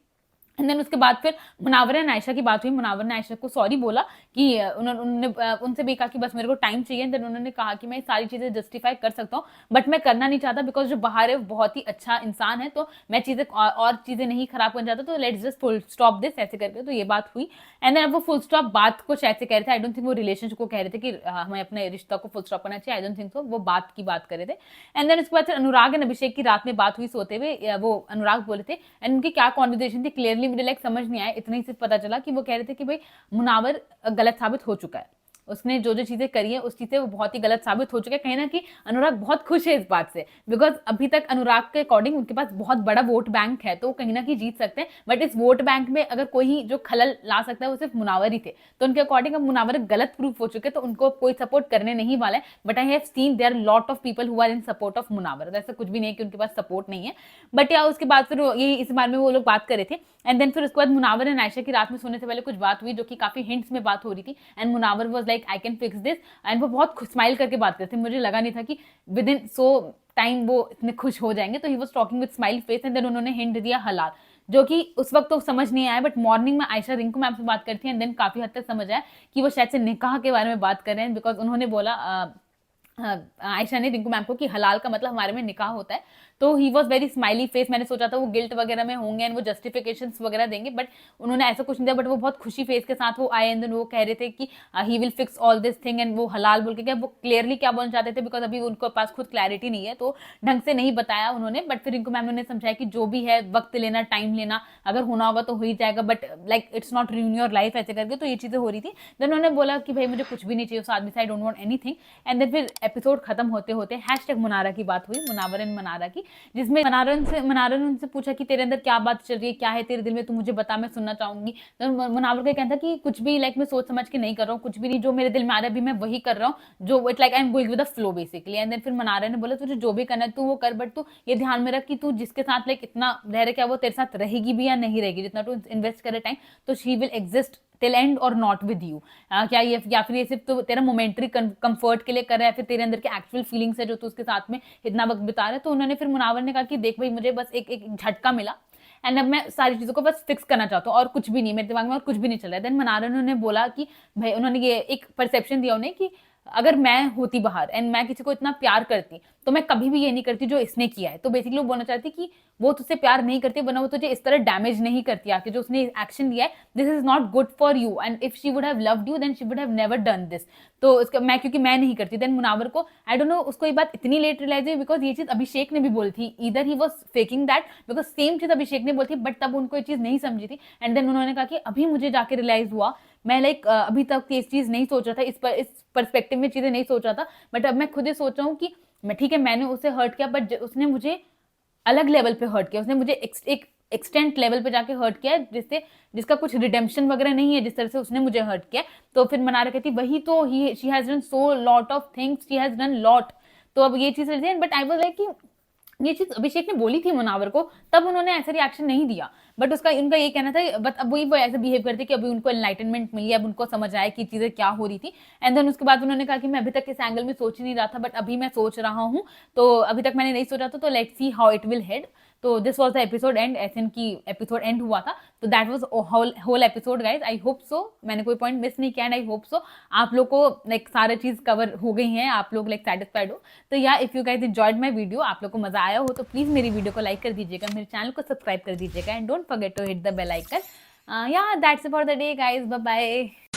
And then उसके बाद फिर मुनावर एंड आयशा की बात हुई। मुनावर ने आयशा को सॉरी बोला कि उन्होंने उनसे भी कहा कि बस मेरे को टाइम चाहिए। देन उन्होंने कहा कि मैं सारी चीजें जस्टिफाई कर सकता हूँ बट मैं करना नहीं चाहता बिकॉज जो बाहर है वो बहुत ही अच्छा इंसान है, तो मैं चीजें और चीजें नहीं खराब करना चाहता, तो let's just full stop this ऐसे करके। तो ये बात हुई एंड देन अब वो फुल स्टॉप बात को शायद से कह रहे थे। आई डोंट थिंक वो रिलेशनशिप को कह रहे थे कि हमें अपने रिश्ता को फुल स्टॉप करना चाहिए। आई डोंट थिंक सो, वो बात की बात कर रहे थे। एंड देन उसके बाद फिर अनुराग एंड अभिषेक की रात में बात हुई सोते हुए। वो अनुराग बोले थे एंड उनकी क्या कॉन्वर्सेशन थी क्लियरली मुझे लाइक समझ नहीं आया, इतना ही सिर्फ पता चला कि वो कह रहे थे कि भाई मुनावर गलत साबित हो चुका है, उसने जो जो चीजें करी है उस चीज से वो बहुत ही गलत साबित हो चुका है। कहीं ना कहीं अनुराग बहुत खुश है इस बात से बिकॉज अभी तक अनुराग के अकॉर्डिंग उनके पास बहुत बड़ा वोट बैंक है, तो वो कहीं ना कहीं जीत सकते हैं। बट इस वोट बैंक में अगर कोई जो खलल ला सकता है वो सिर्फ मुनावर ही थे, तो उनके अकॉर्डिंग अब मुनावर गलत प्रूफ हो चुके, तो उनको कोई सपोर्ट करने नहीं वाला है। But I have seen there lot of people who are in support of Munawar, ऐसा कुछ भी नहीं है कि उनके पास सपोर्ट नहीं है। बट या उसके बाद फिर ये इस बारे में वो लोग बात कर रहे थे। एंड देन फिर उसके बाद मुनावर एंड आयशा की रात में सोने से पहले कुछ बात हुई जो कि काफी हिंट्स में बात हो रही थी। And Munawar was like I can fix this, and वो बहुत स्माइल करके बात करते थे, मुझे लगा नहीं था कि विद इन सो टाइम वो इतने खुश हो जाएंगे। तो he was talking with smile face and then उन्होंने हिंट दिया हलाल, जो कि उस वक्त तो समझ नहीं आया बट मॉर्निंग में आयशा रिंकू मैम से बात करती है एंड देन काफी हद तक समझ आया कि वो शायद से निकाह के बारे में बात कर रहे हैं बिकॉज उन्होंने बोला आयशा ने रिंकू मैम को कि हलाल का मतलब हमारे में निकाह होता है। तो he was very smiley face, मैंने सोचा था वो गिल्ट वगैरह में होंगे एंड वो जस्टिफिकेशन वगैरह देंगे बट उन्होंने ऐसा कुछ नहीं दिया। बट वो बहुत खुशी फेस के साथ वो आए एंड देन वो कह रहे थे कि he will fix all this thing, and वो हलाल बोल के क्या वो क्लियरली क्या बोलना चाहते थे बिकॉज अभी उनके पास खुद क्लैरिटी नहीं है, तो ढंग से नहीं बताया उन्होंने। बट फिर रिंकू मैम ने समझाया कि जो भी है वक्त लेना, टाइम लेना, अगर होना होगा तो हो ही जाएगा but like it's not ruin your life ऐसे करके। तो ये चीजें हो रही थी। देन उन्होंने बोला कि भाई मुझे कुछ भी नहीं चाहिए उस आदमी से, I don't want anything. And then फिर एपिसोड खत्म होते होते हैशटैग मुनारा की बात हुई, मुनावर एंड मनारा की, जिसमें मुनावर ने उनसे पूछा कि तेरे अंदर क्या बात चल रही है, क्या है तेरे दिल में, तू मुझे बता, मैं सुनना चाहूंगी। तो मुनावर का कहना था कि कुछ भी लाइक मैं सोच समझ के नहीं कर रहा हूँ, कुछ भी नहीं, जो मेरे दिल में आ रहा है अभी मैं वही कर रहा हूँ, जो it like I am going with the flow basically. And then फिर मनारा ने बोला तुझे जो भी करना है तू वो कर, बट तू ये ध्यान में रख कि तू जिसके साथ लाइक इतना रह रहा क्या वो तेरे साथ रहेगी भी या नहीं रहेगी, जितना तू इन्वेस्ट करे टाइम तो she will exist till and और नॉट विद यू। क्या ये या फिर ये सिर्फ तो तेरा मोमेंटरी कंफर्ट के लिए कर रहा है, फिर तेरे अंदर के एक्चुअल फीलिंग्स है जो तू उसके साथ में इतना वक्त बिता रहा है। तो उन्होंने फिर मुनावर ने कहा कि देख भाई मुझे बस एक झटका मिला एंड अब मैं सारी चीजों को बस फिक्स करना चाहता हूँ और कुछ भी नहीं, मेरे दिमाग में और कुछ भी नहीं चल रहा है। देन मनारा ने बोला कि भाई उन्होंने ये एक परसेप्शन दिया उन्हें कि अगर मैं होती बाहर एंड मैं किसी को इतना प्यार करती तो मैं कभी भी ये नहीं करती जो इसने किया है। तो बेसिकली वो बोलना चाहती कि वो तुझसे प्यार नहीं करती वरना वो तुझे इस तरह डैमेज नहीं करती आके, जो उसने एक्शन लिया है this is not good for you and if she would have loved you then she would have never done this. तो इसका मैं क्योंकि मैं नहीं करती। देन मुनावर को आई डोंट नो उसको ये बात इतनी लेट रियलाइज हुई बिकॉज ये चीज अभिषेक ने भी बोली थी, इधर he was faking that because same चीज अभिषेक ने बोली थी बट तब उनको ये चीज नहीं समझी थी। एंड देन उन्होंने कहा कि अभी मुझे जाके रियलाइज हुआ, मैं लाइक अभी तक ये चीज नहीं सोच रहा था, इस पर्सपेक्टिव में चीजें नहीं सोच रहा था बट अब मैं खुद ही सोच रहा हूँ कि मैं ठीक है मैंने उसे हर्ट किया बट उसने मुझे अलग लेवल पे हर्ट किया, उसने मुझे एक एक्सटेंट लेवल पे जाके हर्ट किया जिसका कुछ रिडेम्पशन वगैरह नहीं है जिस तरह से उसने मुझे हर्ट किया। तो फिर मनारा कहती वही तो ही she has done so lot of things, she has done lot. तो अब ये चीज बट आई वाज लाइक कि ये चीज अभिषेक ने बोली थी मुनावर को तब उन्होंने ऐसा रिएक्शन नहीं दिया बट उनका ये कहना था बट अब वो ऐसे बिहेव करते कि अभी उनको एनलाइटनमेंट मिली, अब उनको समझ आया कि चीजें क्या हो रही थी। एंड देन उसके बाद उन्होंने कहा कि मैं अभी तक इस एंगल में सोच ही नहीं रहा था बट अभी मैं सोच रहा हूँ, तो अभी तक मैंने नहीं सोचा था, तो let's see how it will head. तो this was the episode end ऐसे की एपिसोड एंड हुआ था। तो that was whole episode guys. I hope so मैंने कोई पॉइंट मिस नहीं किया एंड आई होप सो आप लोग को लाइक सारे चीज कवर हो गई हैं, आप लोग लाइक सेटिस्फाइड हो। तो या if you guys enjoyed my video, आप लोग को मजा आया हो तो प्लीज मेरी वीडियो को लाइक कर दीजिएगा, मेरे चैनल को सब्सक्राइब कर दीजिएगा and don't forget to hit the bell icon. Yeah, that's it for the day guys, bye bye.